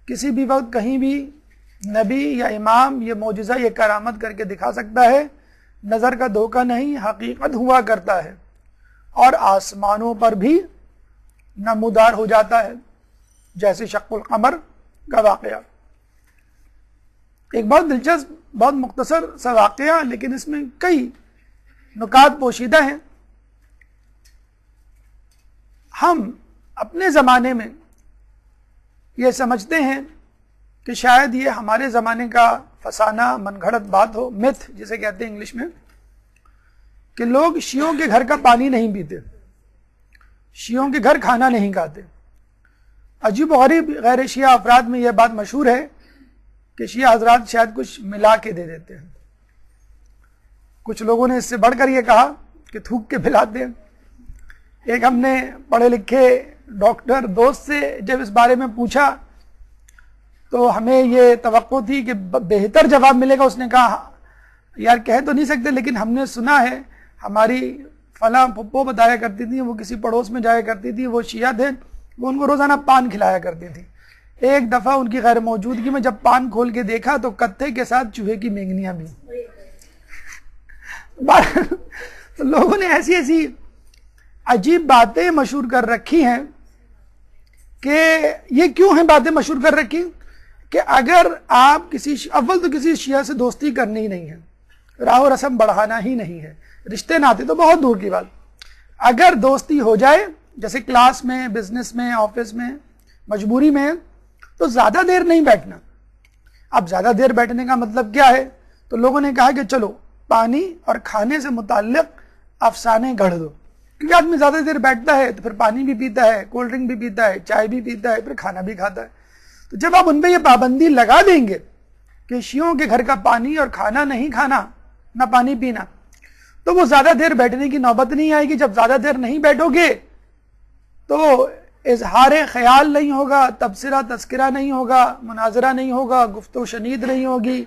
کسی بھی وقت کہیں بھی نبی یا امام یہ معجزہ یہ کرامت کر کے دکھا سکتا ہے، نظر کا دھوکہ نہیں، حقیقت ہوا کرتا ہے، اور آسمانوں پر بھی نمودار ہو جاتا ہے، جیسے شق القمر کا واقعہ۔ ایک بہت دلچسپ، بہت مختصر سا واقعہ، لیکن اس میں کئی نکات پوشیدہ ہیں۔ ہم اپنے زمانے میں یہ سمجھتے ہیں کہ شاید یہ ہمارے زمانے کا فسانہ، من گھڑت بات ہو، میتھ جسے کہتے ہیں انگلش میں، کہ لوگ شیعوں کے گھر کا پانی نہیں پیتے، شیعوں کے گھر کھانا نہیں کھاتے۔ عجیب و غریب غیر شیعہ افراد میں یہ بات مشہور ہے کہ شیعہ حضرات شاید کچھ ملا کے دے دیتے ہیں۔ کچھ لوگوں نے اس سے بڑھ کر یہ کہا کہ تھوک کے پلاتے ہیں۔ ایک ہم نے پڑھے لکھے ڈاکٹر دوست سے جب اس بارے میں پوچھا تو ہمیں یہ توقع تھی کہ بہتر جواب ملے گا۔ اس نے کہا یار کہہ تو نہیں سکتے، لیکن ہم نے سنا ہے، ہماری فلاں پھپھو بتایا کرتی تھی، وہ کسی پڑوس میں جایا کرتی تھی، وہ شیعہ تھے، وہ ان کو روزانہ پان کھلایا کرتی تھی۔ ایک دفعہ ان کی غیر موجودگی میں جب پان کھول کے دیکھا تو کتے کے ساتھ چوہے کی مینگنیاں بھی۔ تو لوگوں نے ایسی ایسی عجیب باتیں مشہور کر رکھی ہیں کہ یہ کیوں ہیں باتیں مشہور کر رکھی کہ اگر آپ اول تو کسی شیعہ سے دوستی کرنی ہی نہیں ہے، راہ و رسم بڑھانا ہی نہیں ہے، رشتے ناتے تو بہت دور کی بات، اگر دوستی ہو جائے جیسے کلاس میں، بزنس میں، آفس میں، مجبوری میں، تو زیادہ دیر نہیں بیٹھنا۔ اب زیادہ دیر بیٹھنے کا مطلب کیا ہے؟ تو لوگوں نے کہا کہ چلو پانی اور کھانے سے متعلق افسانے گڑھ دو، کیونکہ آدمی زیادہ دیر بیٹھتا ہے تو پھر پانی بھی پیتا ہے، کولڈ ڈرنک بھی پیتا ہے، چائے بھی پیتا ہے، پھر کھانا بھی کھاتا ہے۔ تو جب آپ ان پہ یہ پابندی لگا دیں گے کہ شیعوں کے گھر کا پانی اور کھانا نہیں کھانا، نہ پانی پینا، تو وہ زیادہ دیر بیٹھنے کی نوبت نہیں آئے گی۔ جب زیادہ دیر نہیں بیٹھو گے تو اظہار خیال نہیں ہوگا، تبصرہ تذکرہ نہیں ہوگا، مناظرہ نہیں ہوگا، گفتگو شنید نہیں ہوگی،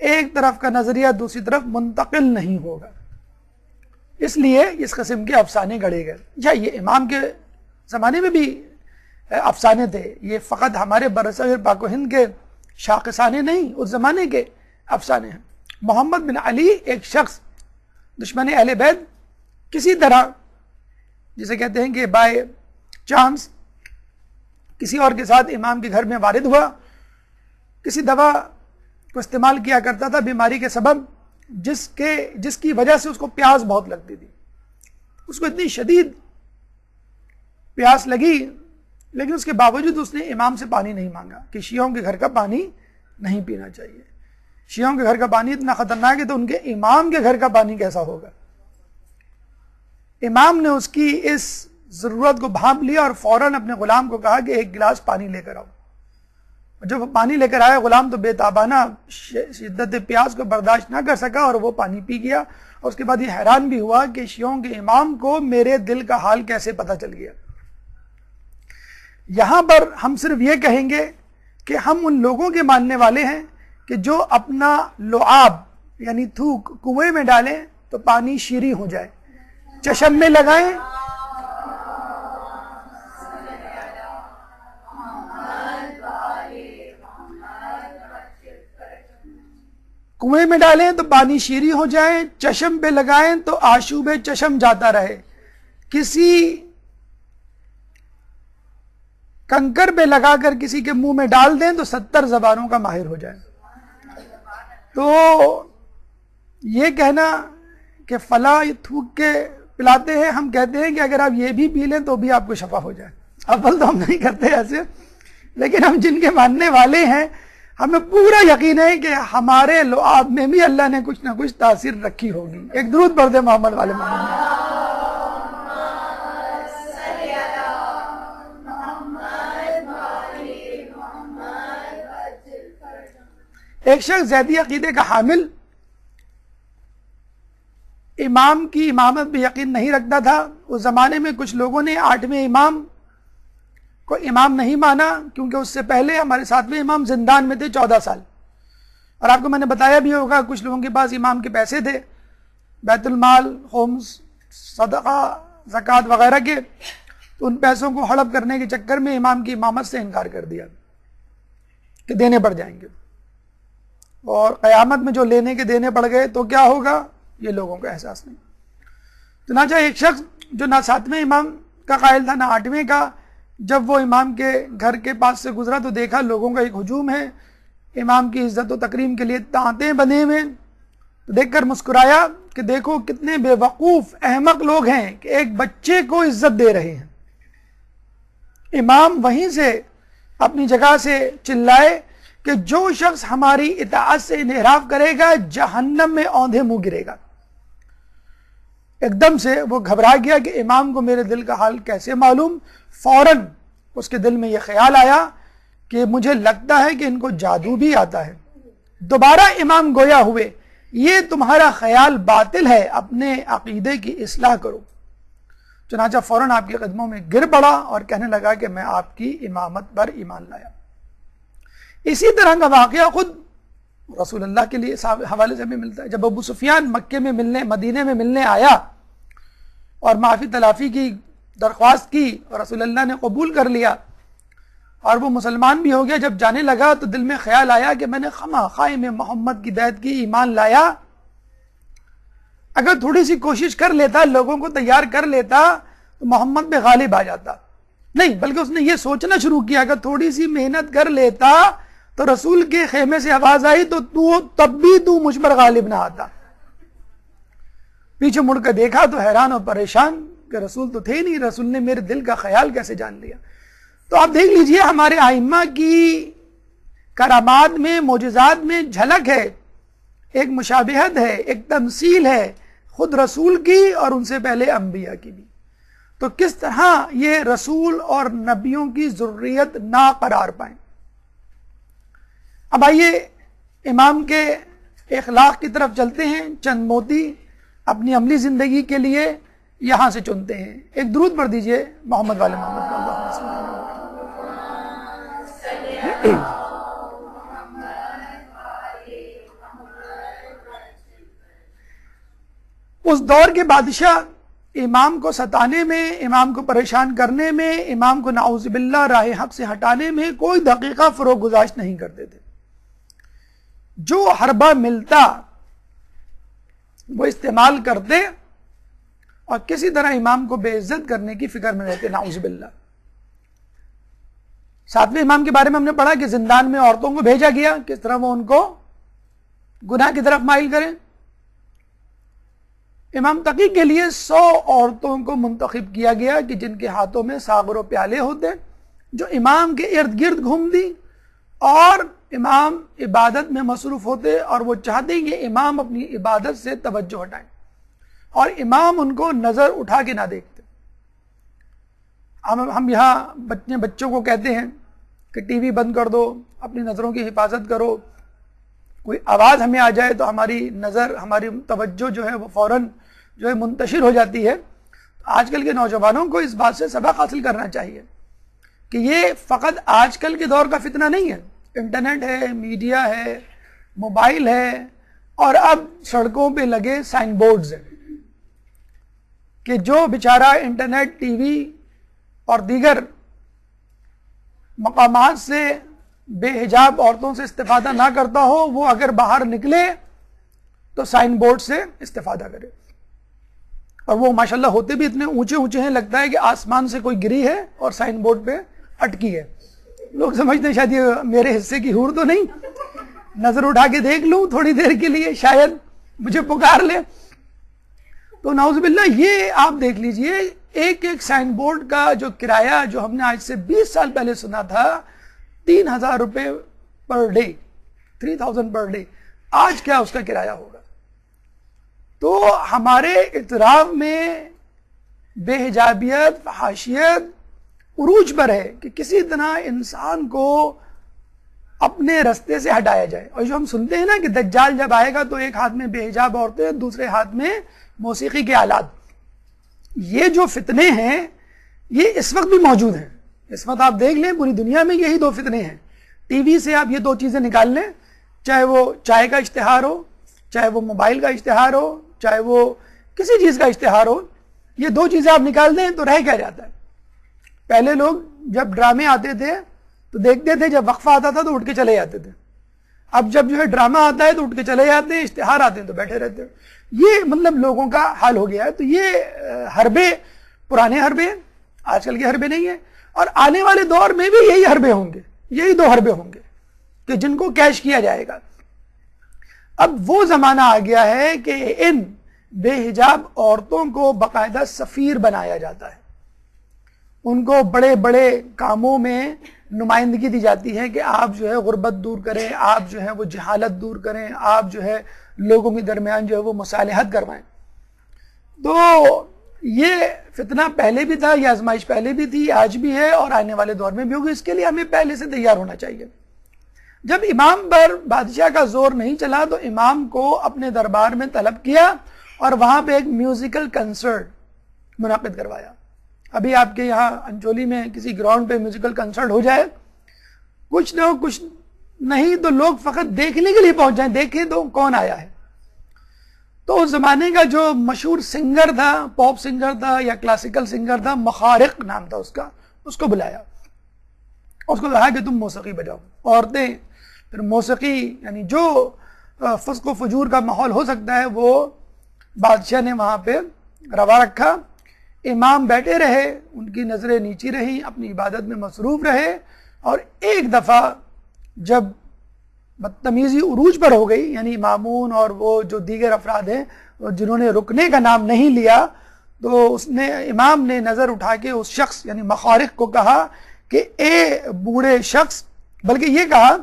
ایک طرف کا نظریہ دوسری طرف منتقل نہیں ہوگا۔ اس لیے اس قسم کے افسانے گڑھے گئے۔ یا یہ امام کے زمانے میں بھی افسانے تھے، یہ فقط ہمارے برصغیر پاک و ہند کے شاخصانے نہیں، اس زمانے کے افسانے ہیں۔ محمد بن علی ایک شخص دشمن اہل بیت کسی طرح، جسے کہتے ہیں کہ بائی چانس، کسی اور کے ساتھ امام کے گھر میں وارد ہوا، کسی دوا کو استعمال کیا کرتا تھا بیماری کے سبب، جس کی وجہ سے اس کو پیاس بہت لگتی تھی۔ اس کو اتنی شدید پیاس لگی، لیکن اس کے باوجود اس نے امام سے پانی نہیں مانگا کہ شیعوں کے گھر کا پانی نہیں پینا چاہیے۔ شیعوں کے گھر کا پانی اتنا خطرناک ہے تو ان کے امام کے گھر کا پانی کیسا ہوگا؟ امام نے اس کی اس ضرورت کو بھانپ لیا اور فوراً اپنے غلام کو کہا کہ ایک گلاس پانی لے کر آؤ۔ جب وہ پانی لے کر آیا، غلام تو بے تابانہ شدت پیاس کو برداشت نہ کر سکا اور وہ پانی پی گیا۔ اور اس کے بعد یہ حیران بھی ہوا کہ شیعوں کے امام کو میرے دل کا حال کیسے پتہ چل گیا۔ یہاں پر ہم صرف یہ کہیں گے کہ ہم ان لوگوں کے ماننے والے ہیں کہ جو اپنا لعاب یعنی تھوک کنویں میں ڈالیں تو پانی شیریں ہو جائے، چشم میں لگائیں کنویں میں ڈالیں تو پانی شیریں ہو جائے، چشم پہ لگائیں تو آشوب چشم جاتا رہے، کسی کنکر پہ لگا کر کسی کے منہ میں ڈال دیں تو 70 زبانوں کا ماہر ہو جائے۔ تو یہ کہنا کہ فلاں تھوک کے پلاتے ہیں، ہم کہتے ہیں کہ اگر آپ یہ بھی پی لیں تو بھی آپ کو شفا ہو جائے۔ اول تو ہم نہیں کرتے ایسے، لیکن ہم جن کے ماننے والے ہیں ہمیں پورا یقین ہے کہ ہمارے لعاب میں بھی اللہ نے کچھ نہ کچھ تاثیر رکھی ہوگی۔ ایک درود پڑھ دیں محمد والے محمد۔ ایک شخص زیدی عقیدے کا حامل امام کی امامت پہ یقین نہیں رکھتا تھا۔ اس زمانے میں کچھ لوگوں نے 8ویں امام کو امام نہیں مانا، کیونکہ اس سے پہلے ہمارے 7ویں امام زندان میں تھے 14 سال۔ اور آپ کو میں نے بتایا بھی ہوگا کچھ لوگوں کے پاس امام کے پیسے تھے، بیت المال، خمس، صدقہ، زکوٰۃ وغیرہ کے، تو ان پیسوں کو ہڑپ کرنے کے چکر میں امام کی امامت سے انکار کر دیا کہ دینے پڑ جائیں گے، اور قیامت میں جو لینے کے دینے پڑ گئے تو کیا ہوگا یہ لوگوں کا احساس نہیں۔ چنانچہ ایک شخص جو نہ 7ویں امام کا قائل تھا نہ 8ویں کا. جب وہ امام کے گھر کے پاس سے گزرا تو دیکھا لوگوں کا ایک ہجوم ہے, امام کی عزت و تکریم کے لیے تانتے بنے ہوئے. تو دیکھ کر مسکرایا کہ دیکھو کتنے بے وقوف احمق لوگ ہیں کہ ایک بچے کو عزت دے رہے ہیں. امام وہیں سے اپنی جگہ سے چلائے کہ جو شخص ہماری اطاعت سے انحراف کرے گا جہنم میں اوندھے منہ گرے گا. ایک دم سے وہ گھبرا گیا کہ امام کو میرے دل کا حال کیسے معلوم. فوراً اس کے دل میں یہ خیال آیا کہ مجھے لگتا ہے کہ ان کو جادو بھی آتا ہے. دوبارہ امام گویا ہوئے, یہ تمہارا خیال باطل ہے, اپنے عقیدے کی اصلاح کرو. چنانچہ فوراً آپ کے قدموں میں گر پڑا اور کہنے لگا کہ میں آپ کی امامت پر ایمان لایا. اسی طرح کا واقعہ خود رسول اللہ کے لیے حوالے سے بھی ملتا ہے. جب ابو سفیان مکے میں مدینے میں ملنے آیا اور معافی تلافی کی درخواست کی اور رسول اللہ نے قبول کر لیا اور وہ مسلمان بھی ہو گیا, جب جانے لگا تو دل میں خیال آیا کہ میں نے خواہ میں محمد کی بیعت کی, ایمان لایا. اگر تھوڑی سی کوشش کر لیتا, لوگوں کو تیار کر لیتا تو محمد پہ غالب آ جاتا. نہیں, بلکہ اس نے یہ سوچنا شروع کیا اگر تھوڑی سی محنت کر لیتا تو رسول کے خیمے سے آواز آئی تو تب بھی تو مجھ پر غالب نہ آتا. پیچھے مڑ کر دیکھا تو حیران اور پریشان کہ رسول تو تھے نہیں, رسول نے میرے دل کا خیال کیسے جان لیا. تو آپ دیکھ لیجئے ہمارے ائمہ کی کرامات میں, معجزات میں جھلک ہے, ایک مشابہت ہے, ایک تمثیل ہے خود رسول کی اور ان سے پہلے انبیاء کی بھی. تو کس طرح یہ رسول اور نبیوں کی ذریت نہ قرار پائیں. اب آئیے امام کے اخلاق کی طرف چلتے ہیں. چند موتی اپنی عملی زندگی کے لیے یہاں سے چنتے ہیں. ایک درود پڑھ دیجئے محمد والے محمد صلی اللہ علیہ وسلم. اس دور کے بادشاہ امام کو ستانے میں, امام کو پریشان کرنے میں, امام کو نعوذ باللہ راہ حق سے ہٹانے میں کوئی دقیقہ فروغ گزاشت نہیں کرتے تھے. جو حربہ ملتا وہ استعمال کرتے اور کسی طرح امام کو بے عزت کرنے کی فکر میں رہتے, نعوذ باللہ. 7ویں امام کے بارے میں ہم نے پڑھا کہ زندان میں عورتوں کو بھیجا گیا, کس طرح وہ ان کو گناہ کی طرف مائل کریں. امام تقی کے لیے 100 عورتوں کو منتخب کیا گیا کہ جن کے ہاتھوں میں ساغر و پیالے ہوتے, جو امام کے ارد گرد گھومتی اور امام عبادت میں مصروف ہوتے, اور وہ چاہتے ہیں کہ امام اپنی عبادت سے توجہ ہٹائیں اور امام ان کو نظر اٹھا کے نہ دیکھتے. ہم یہاں بچوں کو کہتے ہیں کہ ٹی وی بند کر دو, اپنی نظروں کی حفاظت کرو, کوئی آواز ہمیں آ جائے تو ہماری نظر, ہماری توجہ جو ہے وہ فوراً جو ہے منتشر ہو جاتی ہے. آج کل کے نوجوانوں کو اس بات سے سبق حاصل کرنا چاہیے کہ یہ فقط آج کل کے دور کا فتنہ نہیں ہے. انٹرنیٹ ہے, میڈیا ہے, موبائل ہے, اور اب سڑکوں پہ لگے سائن بورڈز ہیں کہ جو بیچارہ انٹرنیٹ, ٹی وی اور دیگر مقامات سے بے حجاب عورتوں سے استفادہ نہ کرتا ہو, وہ اگر باہر نکلے تو سائن بورڈ سے استفادہ کرے. اور وہ ماشاءاللہ ہوتے بھی اتنے اونچے اونچے ہیں, لگتا ہے کہ آسمان سے کوئی گری ہے اور سائن بورڈ پہ اٹکی ہے. لوگ سمجھتے ہیں شاید یہ میرے حصے کی حور تو نہیں, نظر اٹھا کے دیکھ لوں تھوڑی دیر کے لیے, شاید مجھے پکار لے. تو نعوذ باللہ یہ آپ دیکھ لیجئے ایک ایک سائن بورڈ کا جو کرایہ جو ہم نے آج سے 20 سال پہلے سنا تھا 3,000 روپے پر ڈے, 3,000 پر ڈے, آج کیا اس کا کرایہ ہوگا. تو ہمارے اعتراف میں بے حجابیت, فحاشیت عروج پر ہے کہ کسی طرح انسان کو اپنے رستے سے ہٹایا جائے. اور جو ہم سنتے ہیں نا کہ دجال جب آئے گا تو ایک ہاتھ میں بے حجاب عورتیں, دوسرے ہاتھ میں موسیقی کے آلات. یہ جو فتنے ہیں یہ اس وقت بھی موجود ہیں. اس وقت آپ دیکھ لیں پوری دنیا میں یہی 2 فتنے ہیں. ٹی وی سے آپ یہ 2 چیزیں نکال لیں, چاہے وہ چائے کا اشتہار ہو, چاہے وہ موبائل کا اشتہار ہو, چاہے وہ کسی چیز کا اشتہار ہو, یہ 2 چیزیں آپ نکال دیں تو رہ کیا جاتا ہے. پہلے لوگ جب ڈرامے آتے تھے تو دیکھتے تھے, جب وقفہ آتا تھا تو اٹھ کے چلے جاتے تھے. اب جب جو ہے ڈرامہ آتا ہے تو اٹھ کے چلے جاتے ہیں, اشتہار آتے ہیں تو بیٹھے رہتے ہیں. یہ مطلب لوگوں کا حال ہو گیا ہے. تو یہ حربے, پرانے حربے, آج کل کے حربے نہیں ہیں، اور آنے والے دور میں بھی یہی حربے ہوں گے، یہی 2 حربے ہوں گے کہ جن کو کیش کیا جائے گا۔ اب وہ زمانہ آ گیا ہے کہ ان بے حجاب عورتوں کو باقاعدہ سفیر بنایا جاتا ہے، ان کو بڑے بڑے کاموں میں نمائندگی دی جاتی ہے کہ آپ جو ہے غربت دور کریں، آپ جو ہے وہ جہالت دور کریں، آپ جو ہے لوگوں کے درمیان جو ہے وہ مصالحت کروائیں۔ تو یہ فتنہ پہلے بھی تھا، یہ آزمائش پہلے بھی تھی، آج بھی ہے اور آنے والے دور میں بھی ہوگی۔ اس کے لیے ہمیں پہلے سے تیار ہونا چاہیے۔ جب امام پر بادشاہ کا زور نہیں چلا تو امام کو اپنے دربار میں طلب کیا اور وہاں پہ ایک میوزیکل کنسرٹ منعقد کروایا۔ ابھی آپ کے یہاں انچولی میں کسی گراؤنڈ پہ میوزیکل کنسرٹ ہو جائے، کچھ نہ کچھ نہیں تو لوگ فقط دیکھنے کے لیے پہنچ جائیں، دیکھیں تو کون آیا ہے۔ تو اس زمانے کا جو مشہور سنگر تھا، پاپ سنگر تھا یا کلاسیکل سنگر تھا، مخارق نام تھا اس کا، اس کو بلایا، اس کو کہا کہ تم موسیقی بجاؤ۔ عورتیں پھر موسیقی، یعنی جو فسق و فجور کا ماحول ہو سکتا ہے وہ بادشاہ نے وہاں پہ روا رکھا۔ امام بیٹھے رہے، ان کی نظریں نیچی رہیں، اپنی عبادت میں مصروف رہے، اور ایک دفعہ جب بدتمیزی عروج پر ہو گئی، یعنی مامون اور وہ جو دیگر افراد ہیں جنہوں نے رکنے کا نام نہیں لیا، تو امام نے نظر اٹھا کے اس شخص یعنی مخارق کو کہا کہ اے بوڑھے شخص، بلکہ یہ کہا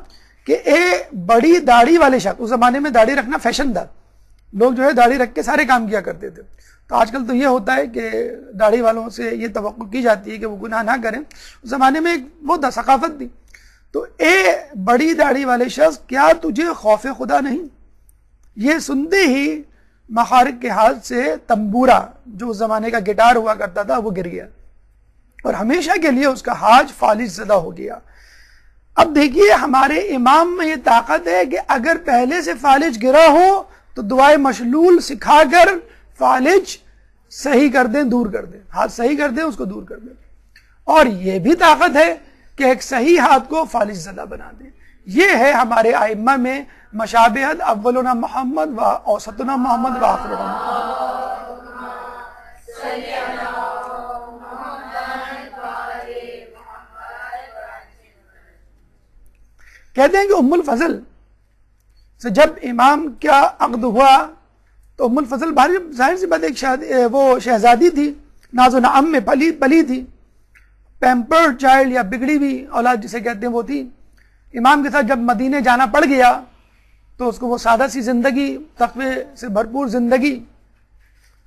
کہ اے بڑی داڑھی والے شخص۔ اس زمانے میں داڑھی رکھنا فیشن تھا، لوگ جو ہے داڑھی رکھ کے سارے کام کیا کرتے تھے۔ تو آج کل تو یہ ہوتا ہے کہ داڑھی والوں سے یہ توقع کی جاتی ہے کہ وہ گناہ نہ کریں، اس زمانے میں وہ ثقافت تھی۔ تو اے بڑی داڑھی والے شخص، کیا تجھے خوف خدا نہیں؟ یہ سنتے ہی مخارق کے ہاتھ سے تنبورا، جو اس زمانے کا گٹار ہوا کرتا تھا، وہ گر گیا اور ہمیشہ کے لیے اس کا حاج فالج زدہ ہو گیا۔ اب دیکھیے ہمارے امام میں یہ طاقت ہے کہ اگر پہلے سے فالج گرا ہو تو دعائے مشلول سکھا کر فالج صحیح کر دیں، دور کر دیں، ہاتھ صحیح کر دیں، اس کو دور کر دیں۔ اور یہ بھی طاقت ہے کہ ایک صحیح ہاتھ کو فالج زدہ بنا دیں۔ یہ ہے ہمارے ائمہ میں مشابہت، اولنا محمد و اوسطنا محمد و آخرنا محمد۔ کہتے ہیں کہ ام الفضل سے جب امام کا عقد ہوا تو ام الفضل ظاہر سی بات ایک وہ شہزادی تھی، ناز و نعم میں پلی تھی، پیمپر چائلڈ یا بگڑی ہوئی اولاد جسے کہتے ہیں وہ تھی۔ امام کے ساتھ جب مدینے جانا پڑ گیا تو اس کو وہ سادہ سی زندگی، تقوی سے بھرپور زندگی،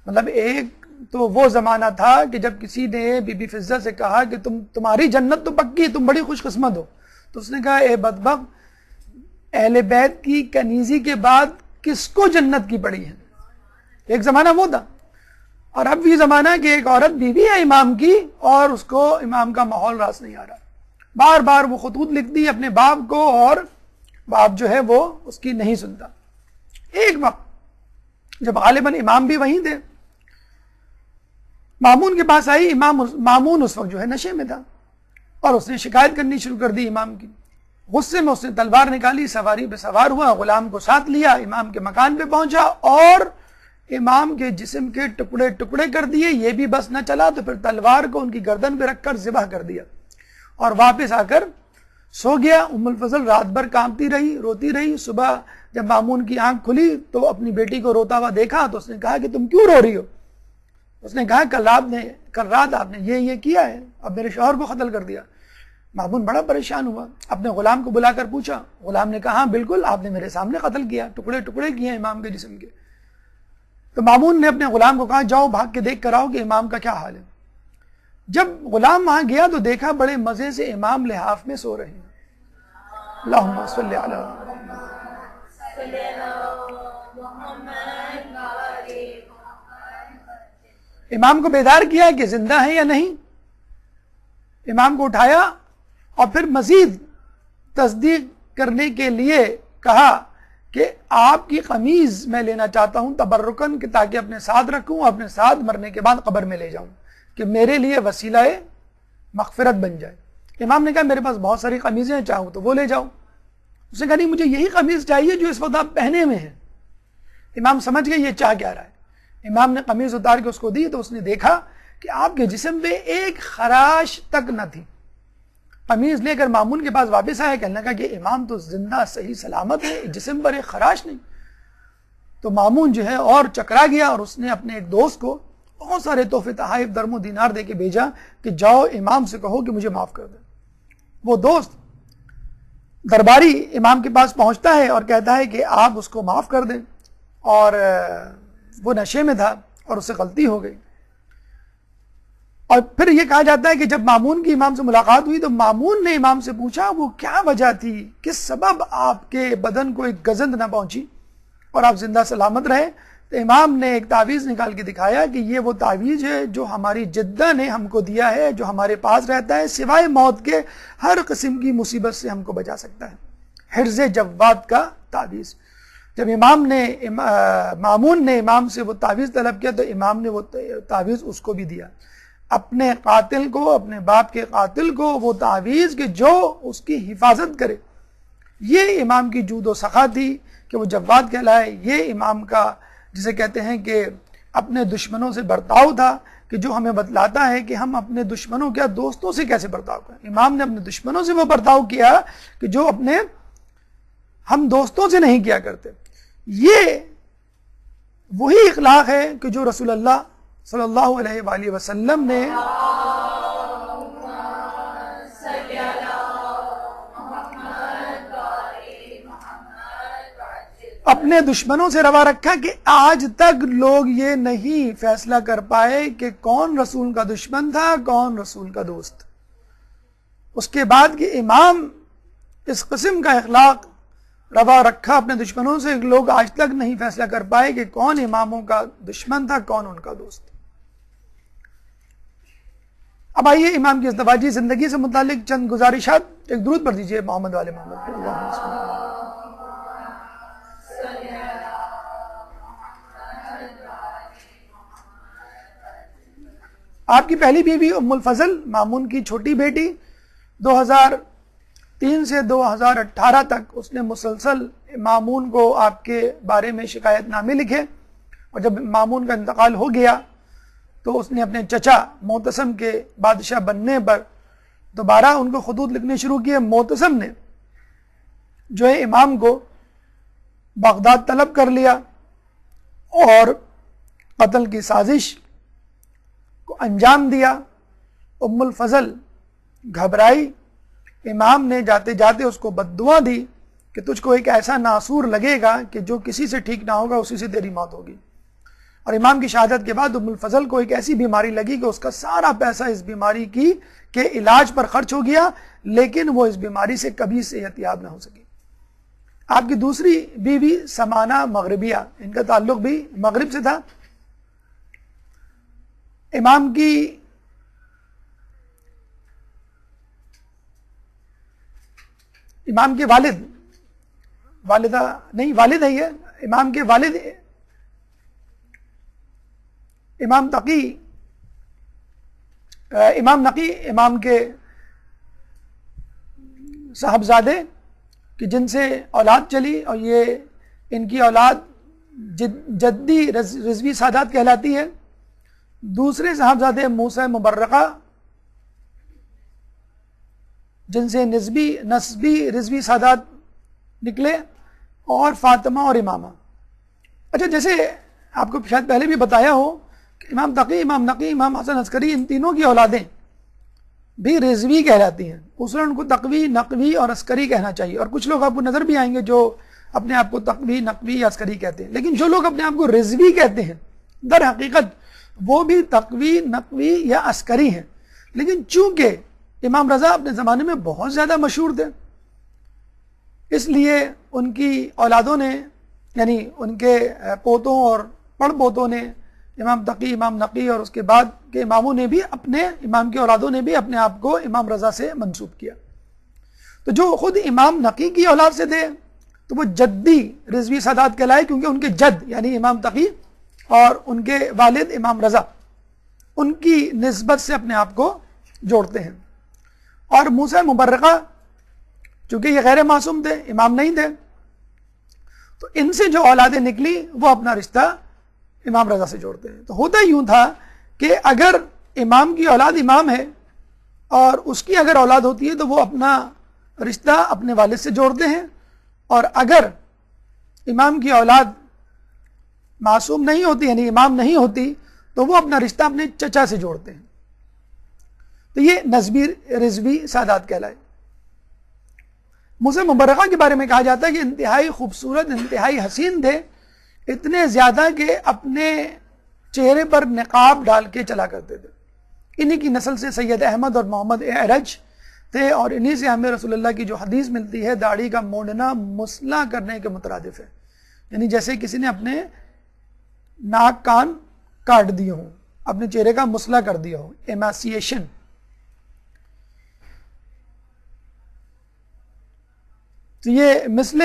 مطلب ایک تو وہ زمانہ تھا کہ جب کسی نے بی بی فضہ سے کہا کہ تمہاری جنت تو پکی، تم بڑی خوش قسمت ہو، تو اس نے کہا اے بدبخت، اہل بیت کی کنیزی کے بعد کس کو جنت کی پڑی ہے؟ ایک زمانہ وہ تھا، اور اب یہ زمانہ کہ ایک عورت بیوی ہے امام کی اور اس کو امام کا ماحول راس نہیں آ رہا، بار بار وہ خطوط لکھ دی اپنے باپ کو اور باپ جو ہے وہ اس کی نہیں سنتا۔ ایک وقت جب غالباً امام بھی وہیں تھے، مامون کے پاس آئی، مامون اس وقت جو ہے نشے میں تھا اور اس نے شکایت کرنی شروع کر دی امام کی۔ غصے میں اس نے تلوار نکالی، سواری پہ سوار ہوا، غلام کو ساتھ لیا، امام کے مکان پہ پہنچا اور امام کے جسم کے ٹکڑے ٹکڑے کر دیے۔ یہ بھی بس نہ چلا تو پھر تلوار کو ان کی گردن پہ رکھ کر ذبح کر دیا اور واپس آ کر سو گیا۔ ام الفضل رات بھر کانپتی رہی، روتی رہی۔ صبح جب مامون کی آنکھ کھلی تو اپنی بیٹی کو روتا ہوا دیکھا تو اس نے کہا کہ تم کیوں رو رہی ہو؟ اس نے کہا کل رات آپ نے یہ کیا ہے، اب میرے شوہر کو قتل کر دیا۔ مامون بڑا پریشان ہوا، اپنے غلام کو بلا کر پوچھا، غلام نے کہا ہاں بالکل آپ نے میرے سامنے قتل کیا، ٹکڑے ٹکڑے کیے امام کے جسم کے۔ تو مامون نے اپنے غلام کو کہا جاؤ بھاگ کے دیکھ کر آؤ کہ امام کا کیا حال ہے۔ جب غلام وہاں گیا تو دیکھا بڑے مزے سے امام لحاف میں سو رہے ہیں۔ اللہم صلی علی امام کو بیدار کیا کہ زندہ ہے یا نہیں، امام کو اٹھایا اور پھر مزید تصدیق کرنے کے لیے کہا کہ آپ کی قمیض میں لینا چاہتا ہوں تبرکن، کہ تاکہ اپنے ساتھ رکھوں، اپنے ساتھ مرنے کے بعد قبر میں لے جاؤں، کہ میرے لیے وسیلہ مغفرت بن جائے۔ امام نے کہا میرے پاس بہت ساری قمیضیں ہیں، چاہوں تو وہ لے جاؤں۔ اس نے کہا نہیں مجھے یہی قمیض چاہیے جو اس وقت آپ پہنے ہوئے ہیں۔ امام سمجھ گئے یہ چاہ کیا رہا ہے۔ امام نے قمیض اتار کے اس کو دی تو اس نے دیکھا کہ آپ کے جسم پہ ایک خراش تک نہ تھی. قمیض لے کر مامون کے پاس واپس آیا, کہنے لگا کہ امام تو زندہ صحیح سلامت ہے, جسم پر ایک خراش نہیں. تو مامون جو ہے اور چکرا گیا, اور اس نے اپنے ایک دوست کو بہت سارے تحفے تحائف درم و دینار دے کے بھیجا کہ جاؤ امام سے کہو کہ مجھے معاف کر دے. وہ دوست درباری امام کے پاس پہنچتا ہے اور کہتا ہے کہ آپ اس کو معاف کر دیں, اور وہ نشے میں تھا اور اس سے غلطی ہو گئی. اور پھر یہ کہا جاتا ہے کہ جب مامون کی امام سے ملاقات ہوئی تو مامون نے امام سے پوچھا وہ کیا وجہ تھی, کس سبب آپ کے بدن کو ایک گزند نہ پہنچی اور آپ زندہ سلامت رہے. تو امام نے ایک تعویذ نکال کے دکھایا کہ یہ وہ تعویذ ہے جو ہماری جدہ نے ہم کو دیا ہے, جو ہمارے پاس رہتا ہے, سوائے موت کے ہر قسم کی مصیبت سے ہم کو بچا سکتا ہے. حرز جواد کا تعویذ. جب مامون نے امام سے وہ تعویذ طلب کیا تو امام نے وہ تعویذ اس کو بھی دیا, اپنے قاتل کو, اپنے باپ کے قاتل کو وہ تعویذ کہ جو اس کی حفاظت کرے. یہ امام کی جود و سخا تھی کہ وہ جواد کہلائے. یہ امام کا جسے کہتے ہیں کہ اپنے دشمنوں سے برتاؤ تھا, کہ جو ہمیں بتلاتا ہے کہ ہم اپنے دشمنوں کیا دوستوں سے کیسے برتاؤ کریں. امام نے اپنے دشمنوں سے وہ برتاؤ کیا کہ جو اپنے ہم دوستوں سے نہیں کیا کرتے. یہ وہی اخلاق ہے کہ جو رسول اللہ صلی اللہ علیہ وآلہ وسلم نے اپنے دشمنوں سے روا رکھا, کہ آج تک لوگ یہ نہیں فیصلہ کر پائے کہ کون رسول کا دشمن تھا, کون رسول کا دوست. اس کے بعد کہ امام اس قسم کا اخلاق روا رکھا اپنے دشمنوں سے, لوگ آج تک نہیں فیصلہ کر پائے کہ کون اماموں کا دشمن تھا, کون ان کا دوست. اب آئیے امام کی ازدواجی زندگی سے متعلق چند گزارشات. ایک درود پڑھ دیجئے محمد والے محمد. آپ کی پہلی بیوی ام الفضل, مامون کی چھوٹی بیٹی, 2003 سے 2018 تک اس نے مسلسل مامون کو آپ کے بارے میں شکایت نامے لکھے, اور جب مامون کا انتقال ہو گیا تو اس نے اپنے چچا معتصم کے بادشاہ بننے پر دوبارہ ان کو خطوط لکھنے شروع کیے. معتصم نے جو ہے امام کو بغداد طلب کر لیا اور قتل کی سازش کو انجام دیا. ام الفضل گھبرائی, امام نے جاتے جاتے اس کو بددعا دی کہ تجھ کو ایک ایسا ناسور لگے گا کہ جو کسی سے ٹھیک نہ ہوگا اسی سے تیری موت ہوگی. اور امام کی شہادت کے بعد ام الفضل کو ایک ایسی بیماری لگی کہ اس کا سارا پیسہ اس بیماری کے علاج پر خرچ ہو گیا, لیکن وہ اس بیماری سے کبھی صحت یاب نہ ہو سکی. آپ کی دوسری بیوی سمانہ مغربیہ, ان کا تعلق بھی مغرب سے تھا. امام کی امام کے والدہ نہیں والد ہے, یہ امام کے والد امام نقی امام کے صاحبزادے کہ جن سے اولاد چلی, اور یہ ان کی اولاد جدی رضوی سادات کہلاتی ہے. دوسرے صاحبزادے موسیٰ مبرقہ جن سے نسبی رضوی سادات نکلے, اور فاطمہ اور امامہ. اچھا, جیسے آپ کو شاید پہلے بھی بتایا ہو کہ امام تقی, امام نقی, امام حسن عسکری, ان تینوں کی اولادیں بھی رضوی کہلاتی ہیں. اصول ان کو تقوی, نقوی اور عسکری کہنا چاہیے. اور کچھ لوگ آپ کو نظر بھی آئیں گے جو اپنے آپ کو تقوی, نقوی یا عسکری کہتے ہیں, لیکن جو لوگ اپنے آپ کو رضوی کہتے ہیں در حقیقت وہ بھی تقوی, نقوی یا عسکری ہیں. لیکن چونکہ امام رضا اپنے زمانے میں بہت زیادہ مشہور تھے, اس لیے ان کی اولادوں نے, یعنی ان کے پوتوں اور پڑ پوتوں نے امام تقی, امام نقی اور اس کے بعد کے اماموں نے بھی اپنے امام کے اولادوں نے بھی اپنے آپ کو امام رضا سے منسوب کیا. تو جو خود امام نقی کی اولاد سے تھے تو وہ جدی رضوی سادات کہلائے, کیونکہ ان کے جد یعنی امام تقی اور ان کے والد امام رضا ان کی نسبت سے اپنے آپ کو جوڑتے ہیں. اور موسیٰ مبرقہ چونکہ یہ غیر معصوم تھے, امام نہیں تھے, تو ان سے جو اولادیں نکلی وہ اپنا رشتہ امام رضا سے جوڑتے ہیں. تو ہوتا یوں تھا کہ اگر امام کی اولاد امام ہے اور اس کی اگر اولاد ہوتی ہے تو وہ اپنا رشتہ اپنے والد سے جوڑتے ہیں، اور اگر امام کی اولاد معصوم نہیں ہوتی یعنی امام نہیں ہوتی تو وہ اپنا رشتہ اپنے چچا سے جوڑتے ہیں. تو یہ نسبی رضوی سادات کہلائے. موسیٰ مبرقہ کے بارے میں کہا جاتا ہے کہ انتہائی خوبصورت، انتہائی حسین تھے، اتنے زیادہ کہ اپنے چہرے پر نقاب ڈال کے چلا کرتے تھے. انہی کی نسل سے سید احمد اور محمد اعرج تھے، اور انہی سے ہمیں رسول اللہ کی جو حدیث ملتی ہے داڑھی کا مونڈنا مسلح کرنے کے مترادف ہے، یعنی جیسے کسی نے اپنے ناک کان کاٹ دیے ہوں، اپنے چہرے کا مسلح کر دیا ہو، ایماسیشن. تو یہ مثل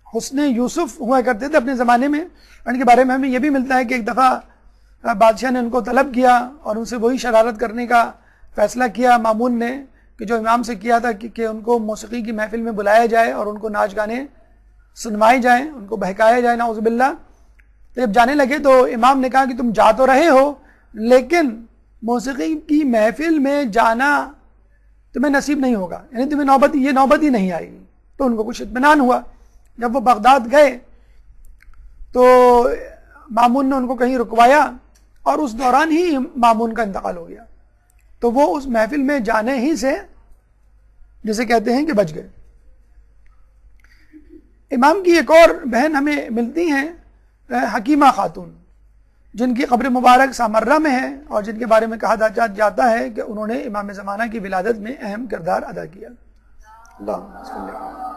حسن یوسف ہوا کرتے تھے اپنے زمانے میں. ان کے بارے میں ہمیں یہ بھی ملتا ہے کہ ایک دفعہ بادشاہ نے ان کو طلب کیا اور ان سے وہی شرارت کرنے کا فیصلہ کیا مامون نے کہ جو امام سے کیا تھا کہ ان کو موسیقی کی محفل میں بلایا جائے اور ان کو ناچ گانے سنوائے جائیں، ان کو بہکایا جائے، نعوذ باللہ. تو جب جانے لگے تو امام نے کہا کہ تم جا تو رہے ہو لیکن موسیقی کی محفل میں جانا تمہیں نصیب نہیں ہوگا، یعنی تمہیں یہ نوبت ہی نہیں آئے گی. تو ان کو کچھ اطمینان ہوا. جب وہ بغداد گئے تو مامون نے ان کو کہیں رکوایا اور اس دوران ہی مامون کا انتقال ہو گیا. تو وہ اس محفل میں جانے ہی سے جسے کہتے ہیں کہ بچ گئے. امام کی ایک اور بہن ہمیں ملتی ہیں حکیمہ خاتون، جن کی قبر مبارک سامرہ میں ہے اور جن کے بارے میں کہا جاتا ہے کہ انہوں نے امام زمانہ کی ولادت میں اہم کردار ادا کیا. اللہ صلی اللہ علیہ.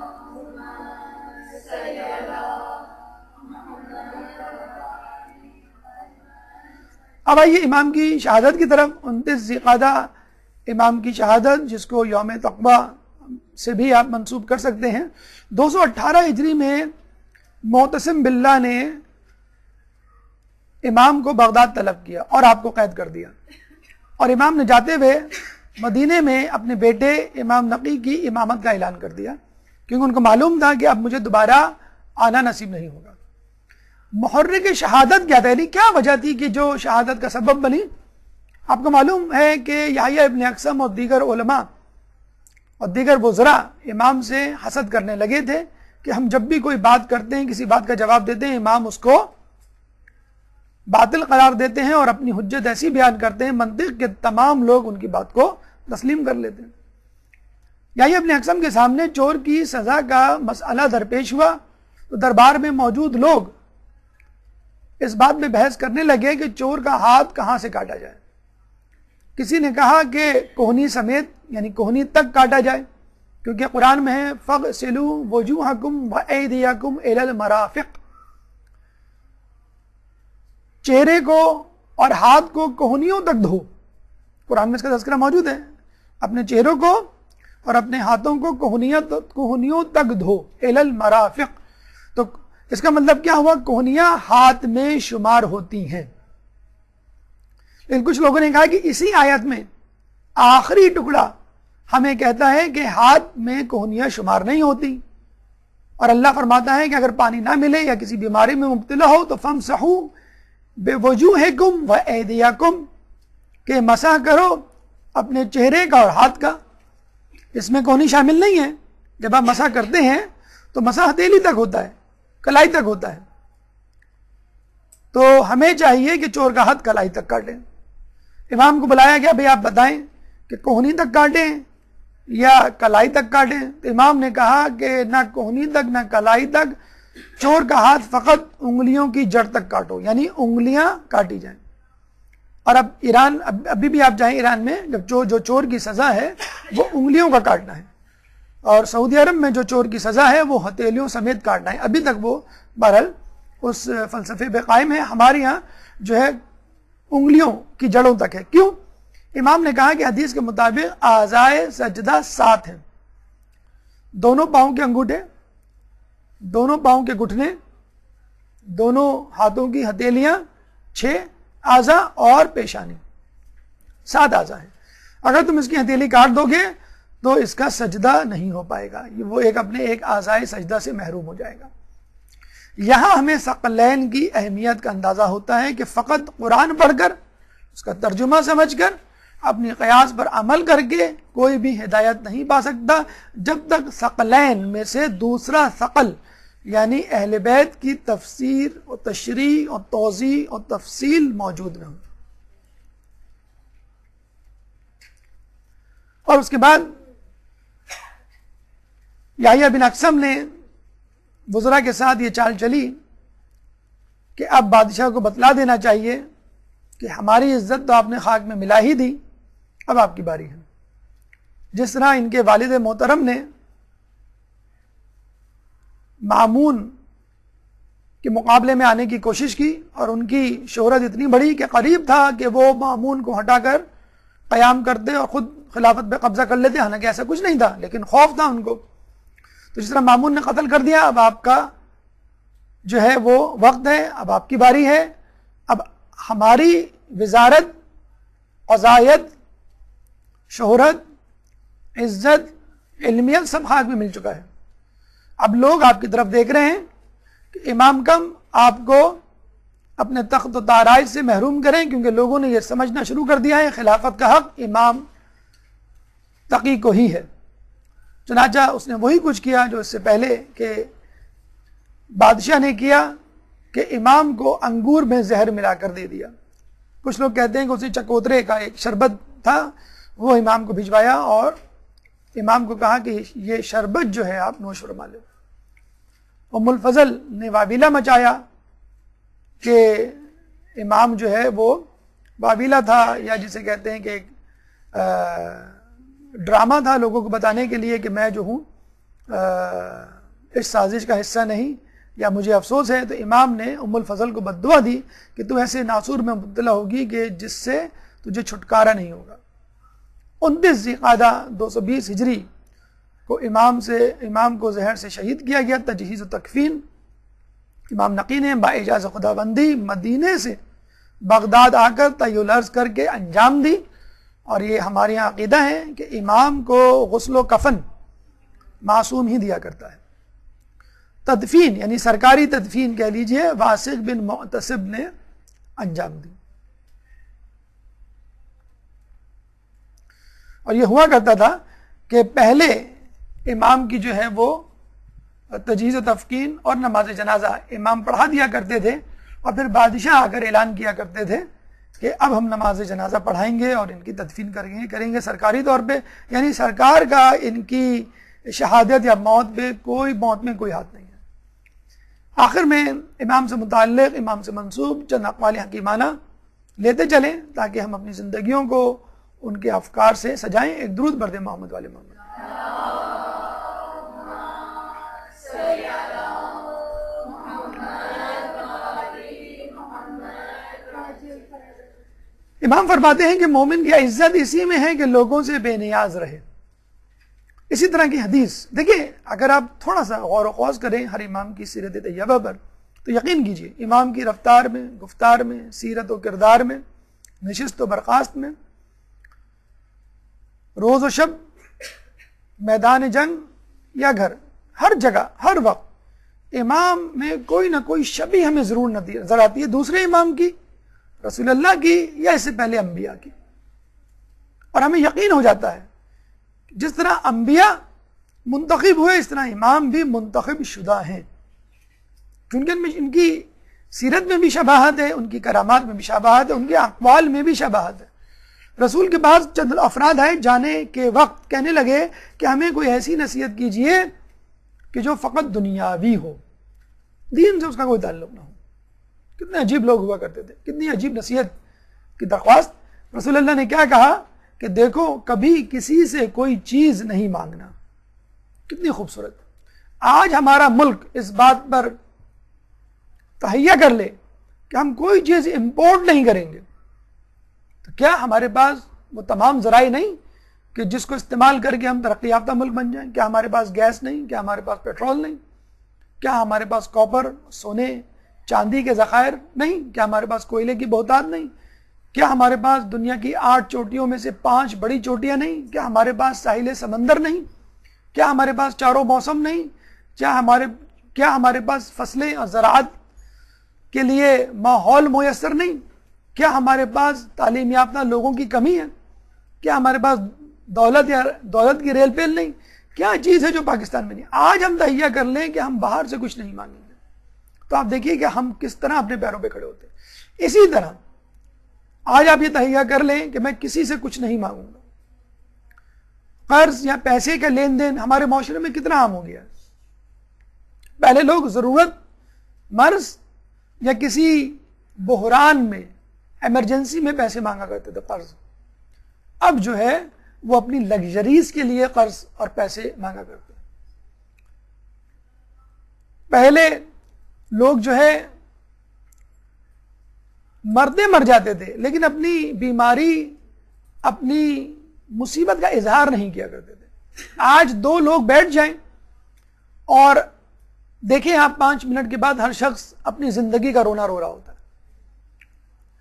اب آئیے امام کی شہادت کی طرف. 29 ذی-القعدہ امام کی شہادت، جس کو یوم تقویٰ سے بھی آپ منسوب کر سکتے ہیں. 218 ہجری میں معتصم باللہ نے امام کو بغداد طلب کیا اور آپ کو قید کر دیا، اور امام نے جاتے ہوئے مدینے میں اپنے بیٹے امام نقی کی امامت کا اعلان کر دیا، کیونکہ ان کو معلوم تھا کہ اب مجھے دوبارہ آنا نصیب نہیں ہوگا. محرک شہادت کیا تھا، یعنی کیا وجہ تھی کہ جو شہادت کا سبب بنی؟ آپ کو معلوم ہے کہ یحییٰ ابن اقسم اور دیگر علماء اور دیگر وزراء امام سے حسد کرنے لگے تھے کہ ہم جب بھی کوئی بات کرتے ہیں، کسی بات کا جواب دیتے ہیں، امام اس کو باطل قرار دیتے ہیں اور اپنی حجت ایسی بیان کرتے ہیں منطق کے تمام لوگ ان کی بات کو تسلیم کر لیتے ہیں. یحییٰ ابن اقسم کے سامنے چور کی سزا کا مسئلہ درپیش ہوا تو دربار میں موجود لوگ اس بات میں بحث کرنے لگے کہ چور کا ہاتھ کہاں سے کاٹا جائے. کسی نے کہا کہ کوہنی سمیت یعنی کوہنی تک کاٹا جائے، کیونکہ قرآن میں ہے فَغْسِلُوا وُجُوهَكُمْ وَأَيْدِيَكُمْ إِلَى الْمَرَافِقِ، چہرے کو اور ہاتھ کو کوہنیوں تک دھو. قرآن میں اس کا تذکرہ موجود ہے. اپنے چہروں کو اور اپنے ہاتھوں کو کوہنیوں تک دھو، إِلَى الْمَرَافِقِ. تو اس کا مطلب کیا ہوا؟ کوہنیاں ہاتھ میں شمار ہوتی ہیں. لیکن کچھ لوگوں نے کہا کہ اسی آیت میں آخری ٹکڑا ہمیں کہتا ہے کہ ہاتھ میں کوہنیاں شمار نہیں ہوتی، اور اللہ فرماتا ہے کہ اگر پانی نہ ملے یا کسی بیماری میں مبتلا ہو تو فَامْسَحُوا بِوُجُوهِكُمْ وَأَيْدِيَكُمْ، کہ مسح کرو اپنے چہرے کا اور ہاتھ کا. اس میں کوہنی شامل نہیں ہے. جب آپ مسح کرتے ہیں تو مسح ہتھیلی تک ہوتا ہے، کلائی تک ہوتا ہے. تو ہمیں چاہیے کہ چور کا ہاتھ کلائی تک کاٹیں. امام کو بلایا گیا، بھئی آپ بتائیں کہ کوہنی تک کاٹیں یا کلائی تک کاٹیں؟ تو امام نے کہا کہ نہ کوہنی تک نہ کلائی تک، چور کا ہاتھ فقط انگلیوں کی جڑ تک کاٹو، یعنی انگلیاں کاٹی جائیں. اور اب ایران، ابھی بھی آپ جائیں ایران میں، جب جو چور کی سزا ہے وہ انگلیوں کا کاٹنا ہے، اور سعودی عرب میں جو چور کی سزا ہے وہ ہتھیلیوں سمیت کاٹنا ہے. ابھی تک وہ بہرحال اس فلسفے پہ قائم ہے. ہمارے یہاں جو ہے انگلیوں کی جڑوں تک ہے. کیوں؟ امام نے کہا کہ حدیث کے مطابق اعضائے سجدہ 7 ہیں: دونوں پاؤں کے انگوٹھے، دونوں پاؤں کے گھٹنے، دونوں ہاتھوں کی ہتھیلیاں 6 اعضاء اور پیشانی 7 اعضاء ہیں. اگر تم اس کی ہتھیلی کاٹ دو گے تو اس کا سجدہ نہیں ہو پائے گا، وہ اپنے ایک اعضائے سجدہ سے محروم ہو جائے گا. یہاں ہمیں ثقلین کی اہمیت کا اندازہ ہوتا ہے کہ فقط قرآن پڑھ کر اس کا ترجمہ سمجھ کر اپنی قیاس پر عمل کر کے کوئی بھی ہدایت نہیں پا سکتا جب تک ثقلین میں سے دوسرا ثقل یعنی اہل بیت کی تفسیر اور تشریح اور توضیح اور تفصیل موجود نہ ہو۔ اور اس کے بعد یحییٰ بن اقسم نے وزراء کے ساتھ یہ چال چلی کہ اب بادشاہ کو بتلا دینا چاہیے کہ ہماری عزت تو آپ نے خاک میں ملا ہی دی، اب آپ کی باری ہے۔ جس طرح ان کے والد محترم نے مامون کے مقابلے میں آنے کی کوشش کی اور ان کی شہرت اتنی بڑی کہ قریب تھا کہ وہ مامون کو ہٹا کر قیام کرتے اور خود خلافت پہ قبضہ کر لیتے، حالانکہ ایسا کچھ نہیں تھا لیکن خوف تھا ان کو۔ تو جس طرح مامون نے قتل کر دیا، اب آپ کا جو ہے وہ وقت ہے، اب آپ کی باری ہے، اب ہماری وزارت، عزائیت، شہرت، عزت، علمیت سب خاک میں مل چکا ہے۔ اب لوگ آپ کی طرف دیکھ رہے ہیں کہ امام کم آپ کو اپنے تخت و تاراج سے محروم کریں، کیونکہ لوگوں نے یہ سمجھنا شروع کر دیا ہے خلافت کا حق امام تقی کو ہی ہے۔ چنانچہ اس نے وہی کچھ کیا جو اس سے پہلے کہ بادشاہ نے کیا کہ امام کو انگور میں زہر ملا کر دے دیا۔ کچھ لوگ کہتے ہیں کہ اسی چکوترے کا ایک شربت تھا، وہ امام کو بھجوایا اور امام کو کہا کہ یہ شربت جو ہے آپ نوش فرما لیں۔ ام الفضل نے واویلا مچایا کہ امام جو ہے وہ واویلا تھا، یا جسے کہتے ہیں کہ ایک ڈرامہ تھا لوگوں کو بتانے کے لیے کہ میں جو ہوں اس سازش کا حصہ نہیں یا مجھے افسوس ہے۔ تو امام نے ام الفضل کو بددعا دی کہ تو ایسے ناسور میں مبتلا ہوگی کہ جس سے تجھے چھٹکارا نہیں ہوگا۔ 29 ذی القعدہ 220 ہجری کو امام کو زہر سے شہید کیا گیا۔ تجہیز و تکفین امام نقی نے باعجاز خدا بندی مدینے سے بغداد آ کر طی الارض کر کے انجام دی، اور یہ ہمارے یہاں عقیدہ ہے کہ امام کو غسل و کفن معصوم ہی دیا کرتا ہے۔ تدفین یعنی سرکاری تدفین کہہ لیجئے واسق بن معتصب نے انجام دی۔ اور یہ ہوا کرتا تھا کہ پہلے امام کی جو ہے وہ تجہیز و تفکین اور نماز جنازہ امام پڑھا دیا کرتے تھے، اور پھر بادشاہ آ کر اعلان کیا کرتے تھے کہ اب ہم نماز جنازہ پڑھائیں گے اور ان کی تدفین کریں گے سرکاری طور پہ، یعنی سرکار کا ان کی شہادت یا موت میں کوئی ہاتھ نہیں ہے۔ آخر میں امام سے متعلق، امام سے منسوب چند اقوال حکیمانہ لیتے چلیں تاکہ ہم اپنی زندگیوں کو ان کے افکار سے سجائیں۔ ایک درود بر دیں محمد والے محمد۔ امام فرماتے ہیں کہ مومن کی عزت اسی میں ہے کہ لوگوں سے بے نیاز رہے۔ اسی طرح کی حدیث دیکھیں، اگر آپ تھوڑا سا غور و خوض کریں ہر امام کی سیرت طیبہ پر تو یقین کیجئے امام کی رفتار میں، گفتار میں، سیرت و کردار میں، نشست و برخاست میں، روز و شب، میدان جنگ یا گھر، ہر جگہ ہر وقت امام میں کوئی نہ کوئی شبیہ ہمیں ضرور نظر آتی ہے، دوسرے امام کی، رسول اللہ کی، یا اس سے پہلے انبیاء کی۔ اور ہمیں یقین ہو جاتا ہے جس طرح انبیاء منتخب ہوئے اس طرح امام بھی منتخب شدہ ہیں، کیونکہ ان کی سیرت میں بھی شباہت ہے، ان کی کرامات میں بھی شباہت ہے، ان کے اقوال میں بھی شباہت ہے۔ رسول کے پاس چند افراد آئے جانے کے وقت، کہنے لگے کہ ہمیں کوئی ایسی نصیحت کیجئے کہ جو فقط دنیاوی ہو، دین سے اس کا کوئی تعلق نہ ہو۔ کتنے عجیب لوگ ہوا کرتے تھے، کتنی عجیب نصیحت کی درخواست۔ رسول اللہ نے کیا کہا کہ دیکھو کبھی کسی سے کوئی چیز نہیں مانگنا۔ کتنی خوبصورت۔ آج ہمارا ملک اس بات پر تہیہ کر لے کہ ہم کوئی چیز امپورٹ نہیں کریں گے، تو کیا ہمارے پاس وہ تمام ذرائع نہیں کہ جس کو استعمال کر کے ہم ترقی یافتہ ملک بن جائیں؟ کیا ہمارے پاس گیس نہیں؟ کیا ہمارے پاس پیٹرول نہیں؟ کیا ہمارے پاس کاپر، سونے، چاندی کے ذخائر نہیں؟ کیا ہمارے پاس کوئلے کی بہتات نہیں؟ کیا ہمارے پاس دنیا کی 8 چوٹیوں میں سے 5 بڑی چوٹیاں نہیں؟ کیا ہمارے پاس ساحل سمندر نہیں؟ کیا ہمارے پاس چاروں موسم نہیں؟ کیا ہمارے پاس فصلیں اور زراعت کے لیے ماحول میسر نہیں؟ کیا ہمارے پاس تعلیم یافتہ لوگوں کی کمی ہے؟ کیا ہمارے پاس دولت یا دولت کی ریل پیل نہیں؟ کیا چیز ہے جو پاکستان میں نہیں؟ آج ہم تہیہ کر لیں کہ ہم باہر سے کچھ نہیں مانگیں گے، تو آپ دیکھیے کہ ہم کس طرح اپنے پیروں پہ کھڑے ہوتے ہیں۔ اسی طرح آج آپ یہ تہیہ کر لیں کہ میں کسی سے کچھ نہیں مانگوں گا۔ قرض یا پیسے کا لین دین ہمارے معاشرے میں کتنا عام ہو گیا ہے۔ پہلے لوگ ضرورت، مرض یا کسی بحران میں، ایمرجنسی میں پیسے مانگا کرتے تھے، قرض۔ اب جو ہے وہ اپنی لگژریز کے لیے قرض اور پیسے مانگا کرتے ہیں۔ پہلے لوگ جو ہے مرتے مر جاتے تھے لیکن اپنی بیماری، اپنی مصیبت کا اظہار نہیں کیا کرتے تھے۔ آج دو لوگ بیٹھ جائیں اور دیکھیں آپ 5 منٹ کے بعد ہر شخص اپنی زندگی کا رونا رو رہا ہوتا ہے۔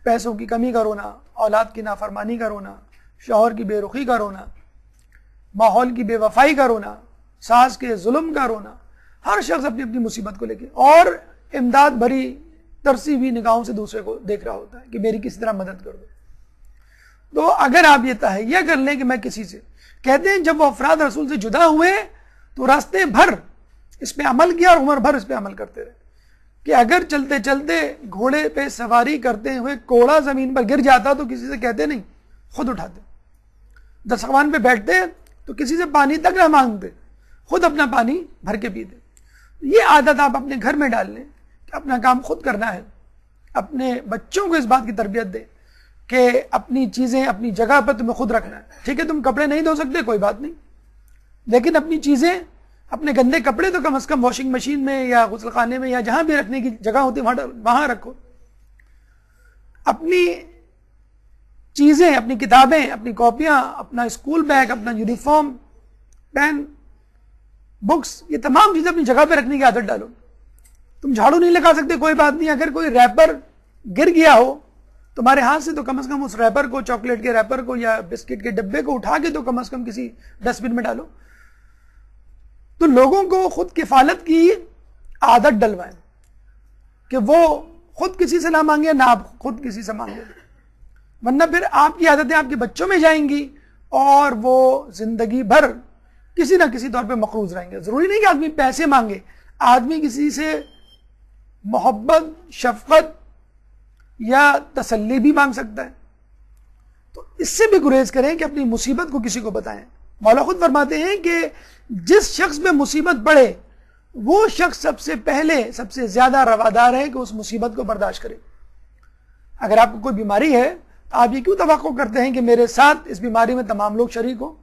پیسوں کی کمی کا رونا، اولاد کی نافرمانی کا رونا، شوہر کی بے رخی کا رونا، ماحول کی بے وفائی کا رونا، ساس کے ظلم کا رونا۔ ہر شخص اپنی اپنی مصیبت کو لے کے اور امداد بھری ترسی ہوئی نگاہوں سے دوسرے کو دیکھ رہا ہوتا ہے کہ میری کسی طرح مدد کر دو۔ تو اگر آپ یہ تہیہ کر لیں کہ میں کسی سے، کہتے ہیں جب وہ افراد رسول سے جدا ہوئے تو راستے بھر اس پہ عمل کیا اور عمر بھر اس پہ عمل کرتے رہے، کہ اگر چلتے چلتے گھوڑے پہ سواری کرتے ہوئے کوڑا زمین پر گر جاتا تو کسی سے کہتے نہیں، خود اٹھاتے۔ دسترخوان پہ بیٹھتے تو کسی سے پانی تک نہ مانگتے، خود اپنا پانی بھر کے پیتے۔ یہ عادت آپ اپنے گھر میں ڈال لیں کہ اپنا کام خود کرنا ہے۔ اپنے بچوں کو اس بات کی تربیت دیں کہ اپنی چیزیں اپنی جگہ پر تمہیں خود رکھنا ہے۔ ٹھیک ہے تم کپڑے نہیں دھو سکتے، کوئی بات نہیں، لیکن اپنی چیزیں، اپنے گندے کپڑے تو کم از کم واشنگ مشین میں یا غسل خانے میں یا جہاں بھی رکھنے کی جگہ ہوتی ہے وہاں رکھو۔ اپنی چیزیں، اپنی کتابیں، اپنی کاپیاں، اپنا اسکول بیگ، اپنا یونیفارم، پین، بکس، یہ تمام چیزیں اپنی جگہ پہ رکھنے کی عادت ڈالو۔ تم جھاڑو نہیں لگا سکتے، کوئی بات نہیں، اگر کوئی ریپر گر گیا ہو تمہارے ہاتھ سے تو کم از کم اس ریپر کو، چاکلیٹ کے ریپر کو یا بسکٹ کے ڈبے کو اٹھا کے تو کم از کم کسی ڈسٹ بن میں ڈالو۔ تو لوگوں کو خود کفالت کی عادت ڈلوائیں کہ وہ خود کسی سے نہ مانگے، نہ آپ خود کسی سے مانگے، ورنہ پھر آپ کی عادتیں آپ کے بچوں میں جائیں گی اور وہ زندگی بھر کسی نہ کسی طور پہ مقروض رہیں گے۔ ضروری نہیں کہ آدمی پیسے مانگے، آدمی کسی سے محبت، شفقت یا تسلی بھی مانگ سکتا ہے۔ تو اس سے بھی گریز کریں کہ اپنی مصیبت کو کسی کو بتائیں۔ مولا خود فرماتے ہیں کہ جس شخص پہ مصیبت پڑے وہ شخص سب سے پہلے، سب سے زیادہ روادار ہے کہ اس مصیبت کو برداشت کرے۔ اگر آپ کو کوئی بیماری ہے تو آپ یہ کیوں توقع کرتے ہیں کہ میرے ساتھ اس بیماری میں تمام لوگ شریک ہوں،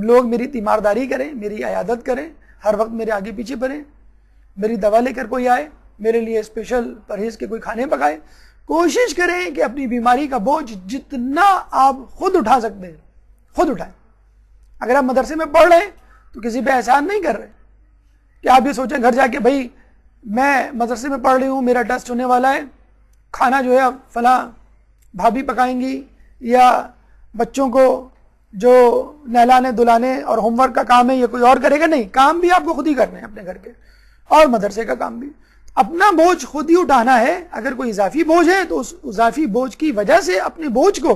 لوگ میری تیمارداری کریں، میری عیادت کریں، ہر وقت میرے آگے پیچھے پڑیں، میری دوا لے کر کوئی آئے، میرے لیے اسپیشل پرہیز کے کوئی کھانے پکائے۔ کوشش کریں کہ اپنی بیماری کا بوجھ جتنا آپ خود اٹھا سکتے ہیں خود اٹھائیں۔ اگر آپ مدرسے میں پڑھ رہے ہیں تو کسی پہ احسان نہیں کر رہے کہ آپ یہ سوچیں گھر جا کے بھائی میں مدرسے میں پڑھ رہی ہوں، میرا ٹیسٹ ہونے والا ہے، کھانا جو ہے فلاں بھابھی پکائیں گی، یا بچوں کو جو نہلانے دلانے اور ہوم ورک کا کام ہے یہ کوئی اور کرے گا۔ نہیں، کام بھی آپ کو خود ہی کرنے ہیں اپنے گھر کے، اور مدرسے کا کام بھی۔ اپنا بوجھ خود ہی اٹھانا ہے۔ اگر کوئی اضافی بوجھ ہے تو اس اضافی بوجھ کی وجہ سے اپنے بوجھ کو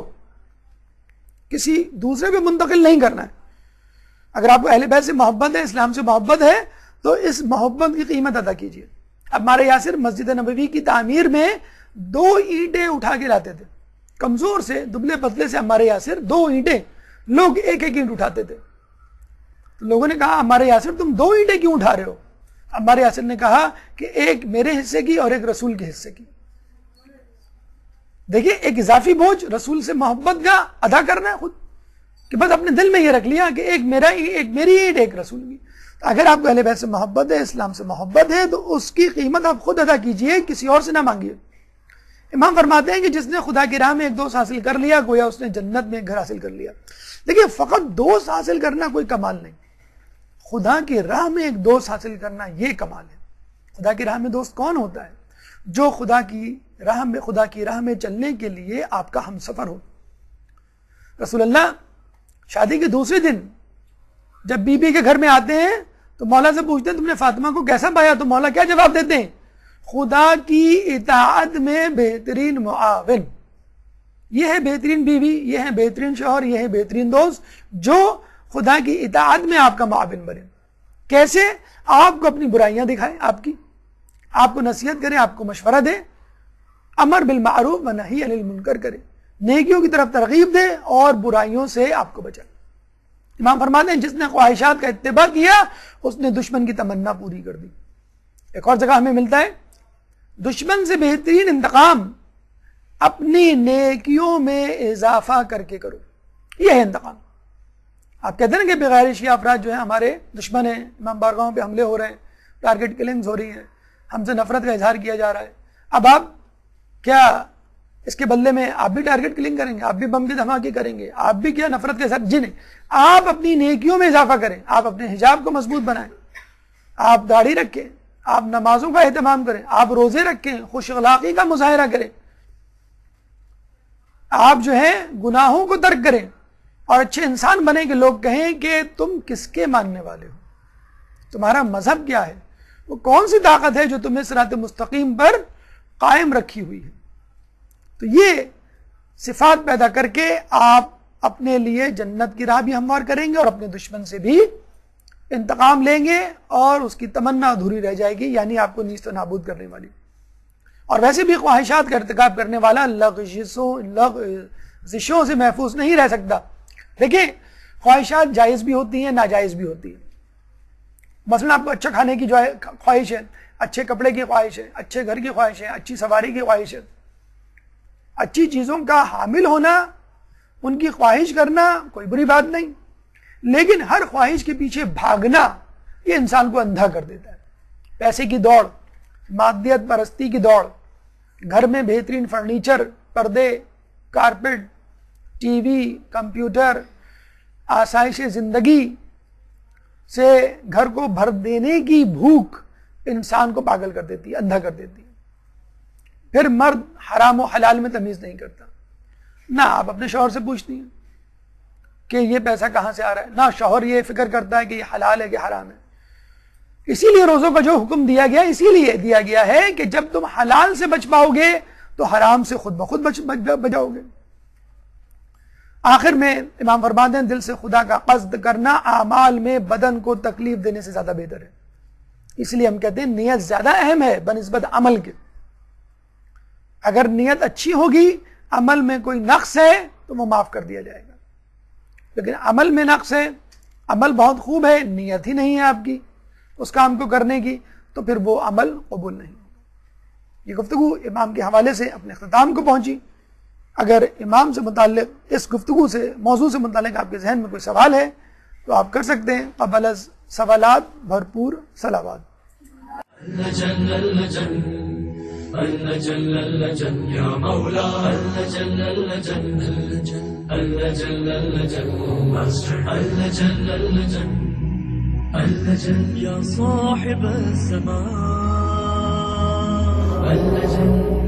کسی دوسرے پہ منتقل نہیں کرنا ہے۔ اگر آپ کو اہل بیت سے محبت ہے، اسلام سے محبت ہے، تو اس محبت کی قیمت ادا کیجیے۔ اب عمار یاسر مسجد نبوی کی تعمیر میں 2 اینٹیں اٹھا کے لاتے تھے، کمزور سے، دبلے پتلے سے عمار یاسر 2 اینٹیں، لوگ ایک ایک اینٹ اٹھاتے تھے۔ تو لوگوں نے کہا عمار یاسر تم 2 اینٹیں کیوں اٹھا رہے ہو؟ عمار یاسر نے کہا کہ ایک میرے حصے کی اور ایک رسول کے حصے کی۔ دیکھیے ایک اضافی بوجھ رسول سے محبت کا ادا کرنا ہے خود، کہ بس اپنے دل میں یہ رکھ لیا کہ ایک میری اینٹ ایک رسول کی۔ اگر آپ کو اہل بیت سے محبت ہے، اسلام سے محبت ہے، تو اس کی قیمت آپ خود ادا کیجئے، کسی اور سے نہ مانگیے۔ امام فرماتے ہیں کہ جس نے خدا کی راہ میں ایک دوست حاصل کر لیا گویا اس نے جنت میں ایک گھر حاصل کر لیا۔ دیکھیے فقط دوست حاصل کرنا کوئی کمال نہیں، خدا کی راہ میں ایک دوست حاصل کرنا یہ کمال ہے۔ خدا کی راہ میں دوست کون ہوتا ہے؟ جو خدا کی راہ میں چلنے کے لیے آپ کا ہم سفر ہو۔ رسول اللہ شادی کے دوسرے دن جب بی بی کے گھر میں آتے ہیں تو مولا سے پوچھتے ہیں تم نے فاطمہ کو کیسا پایا؟ تو مولا کیا جواب دیتے ہیں؟ خدا کی اطاعت میں بہترین معاون۔ یہ ہے بہترین بیوی، یہ ہے بہترین شوہر، یہ ہے بہترین دوست جو خدا کی اطاعت میں آپ کا معاون بنے۔ کیسے؟ آپ کو اپنی برائیاں دکھائے، آپ کو نصیحت کرے، آپ کو مشورہ دے، امر بالمعروف و نہی عن المنکر کرے، نیکیوں کی طرف ترغیب دے اور برائیوں سے آپ کو بچائے۔ امام فرماتے ہیں جس نے خواہشات کا اتباع کیا اس نے دشمن کی تمنا پوری کر دی۔ ایک اور جگہ ہمیں ملتا ہے دشمن سے بہترین انتقام اپنی نیکیوں میں اضافہ کر کے کرو، یہ ہے انتقام۔ آپ کہتے ہیں نا کہ بغیر شیعہ افراد جو ہیں ہمارے دشمن ہیں، امام بارگاہوں پہ حملے ہو رہے ہیں، ٹارگٹ کلنگز ہو رہی ہیں، ہم سے نفرت کا اظہار کیا جا رہا ہے۔ اب آپ کیا اس کے بدلے میں آپ بھی ٹارگٹ کلنگ کریں گے؟ آپ بھی بم کے دھماکے کریں گے؟ آپ بھی کیا نفرت کے ساتھ؟ جنہیں آپ اپنی نیکیوں میں اضافہ کریں، آپ اپنے حجاب کو مضبوط بنائیں، آپ داڑھی رکھیں، آپ نمازوں کا اہتمام کریں، آپ روزے رکھیں، خوش اخلاقی کا مظاہرہ کریں، آپ جو ہے گناہوں کو ترک کریں اور اچھے انسان بنیں کہ لوگ کہیں کہ تم کس کے ماننے والے ہو، تمہارا مذہب کیا ہے، وہ کون سی طاقت ہے جو تمہیں صراط مستقیم پر قائم رکھی ہوئی ہے۔ تو یہ صفات پیدا کر کے آپ اپنے لیے جنت کی راہ بھی ہموار کریں گے اور اپنے دشمن سے بھی انتقام لیں گے اور اس کی تمنا ادھوری رہ جائے گی، یعنی آپ کو نیست و نابود کرنے والی۔ اور ویسے بھی خواہشات کا ارتکاب کرنے والا لغزشوں سے محفوظ نہیں رہ سکتا۔ دیکھیں خواہشات جائز بھی ہوتی ہیں، ناجائز بھی ہوتی ہیں۔ مثلا آپ کو اچھا کھانے کی جو ہے خواہش ہے، اچھے کپڑے کی خواہش ہے، اچھے گھر کی خواہش ہے، اچھی سواری کی خواہش ہے، اچھی چیزوں کا حامل ہونا، ان کی خواہش کرنا کوئی بری بات نہیں، لیکن ہر خواہش کے پیچھے بھاگنا یہ انسان کو اندھا کر دیتا ہے۔ پیسے کی دوڑ، مادیت پرستی کی دوڑ، گھر میں بہترین فرنیچر، پردے، کارپیٹ، ٹی وی، کمپیوٹر، آسائش زندگی سے گھر کو بھر دینے کی بھوک انسان کو پاگل کر دیتی ہے، اندھا کر دیتی ہے۔ پھر مرد حرام و حلال میں تمیز نہیں کرتا، نہ آپ اپنے شوہر سے پوچھتی ہیں کہ یہ پیسہ کہاں سے آ رہا ہے، نہ شوہر یہ فکر کرتا ہے کہ یہ حلال ہے کہ حرام ہے۔ اسی لیے روزوں کا جو حکم دیا گیا اسی لیے دیا گیا ہے کہ جب تم حلال سے بچ پاؤ گے تو حرام سے خود بخود بچاؤ گے۔ آخر میں امام فرماتے ہیں دل سے خدا کا قصد کرنا اعمال میں بدن کو تکلیف دینے سے زیادہ بہتر ہے۔ اس لیے ہم کہتے ہیں نیت زیادہ اہم ہے بنسبت عمل کے۔ اگر نیت اچھی ہوگی، عمل میں کوئی نقص ہے تو وہ معاف کر دیا جائے گا، لیکن عمل میں نقص ہے، عمل بہت خوب ہے، نیت ہی نہیں ہے آپ کی اس کام کو کرنے کی، تو پھر وہ عمل قبول نہیں ہوگا۔ یہ گفتگو امام کے حوالے سے اپنے اختتام کو پہنچی۔ اگر امام سے متعلق اس گفتگو سے موضوع سے متعلق آپ کے ذہن میں کوئی سوال ہے تو آپ کر سکتے ہیں۔ قبل از سوالات بھرپور صلوات۔ اللجن اللجن اللجن اللجن یا مولا اللجن اللجن اللجن اللجن اللجن اللجن اللجن یا صاحب الزمان اللجن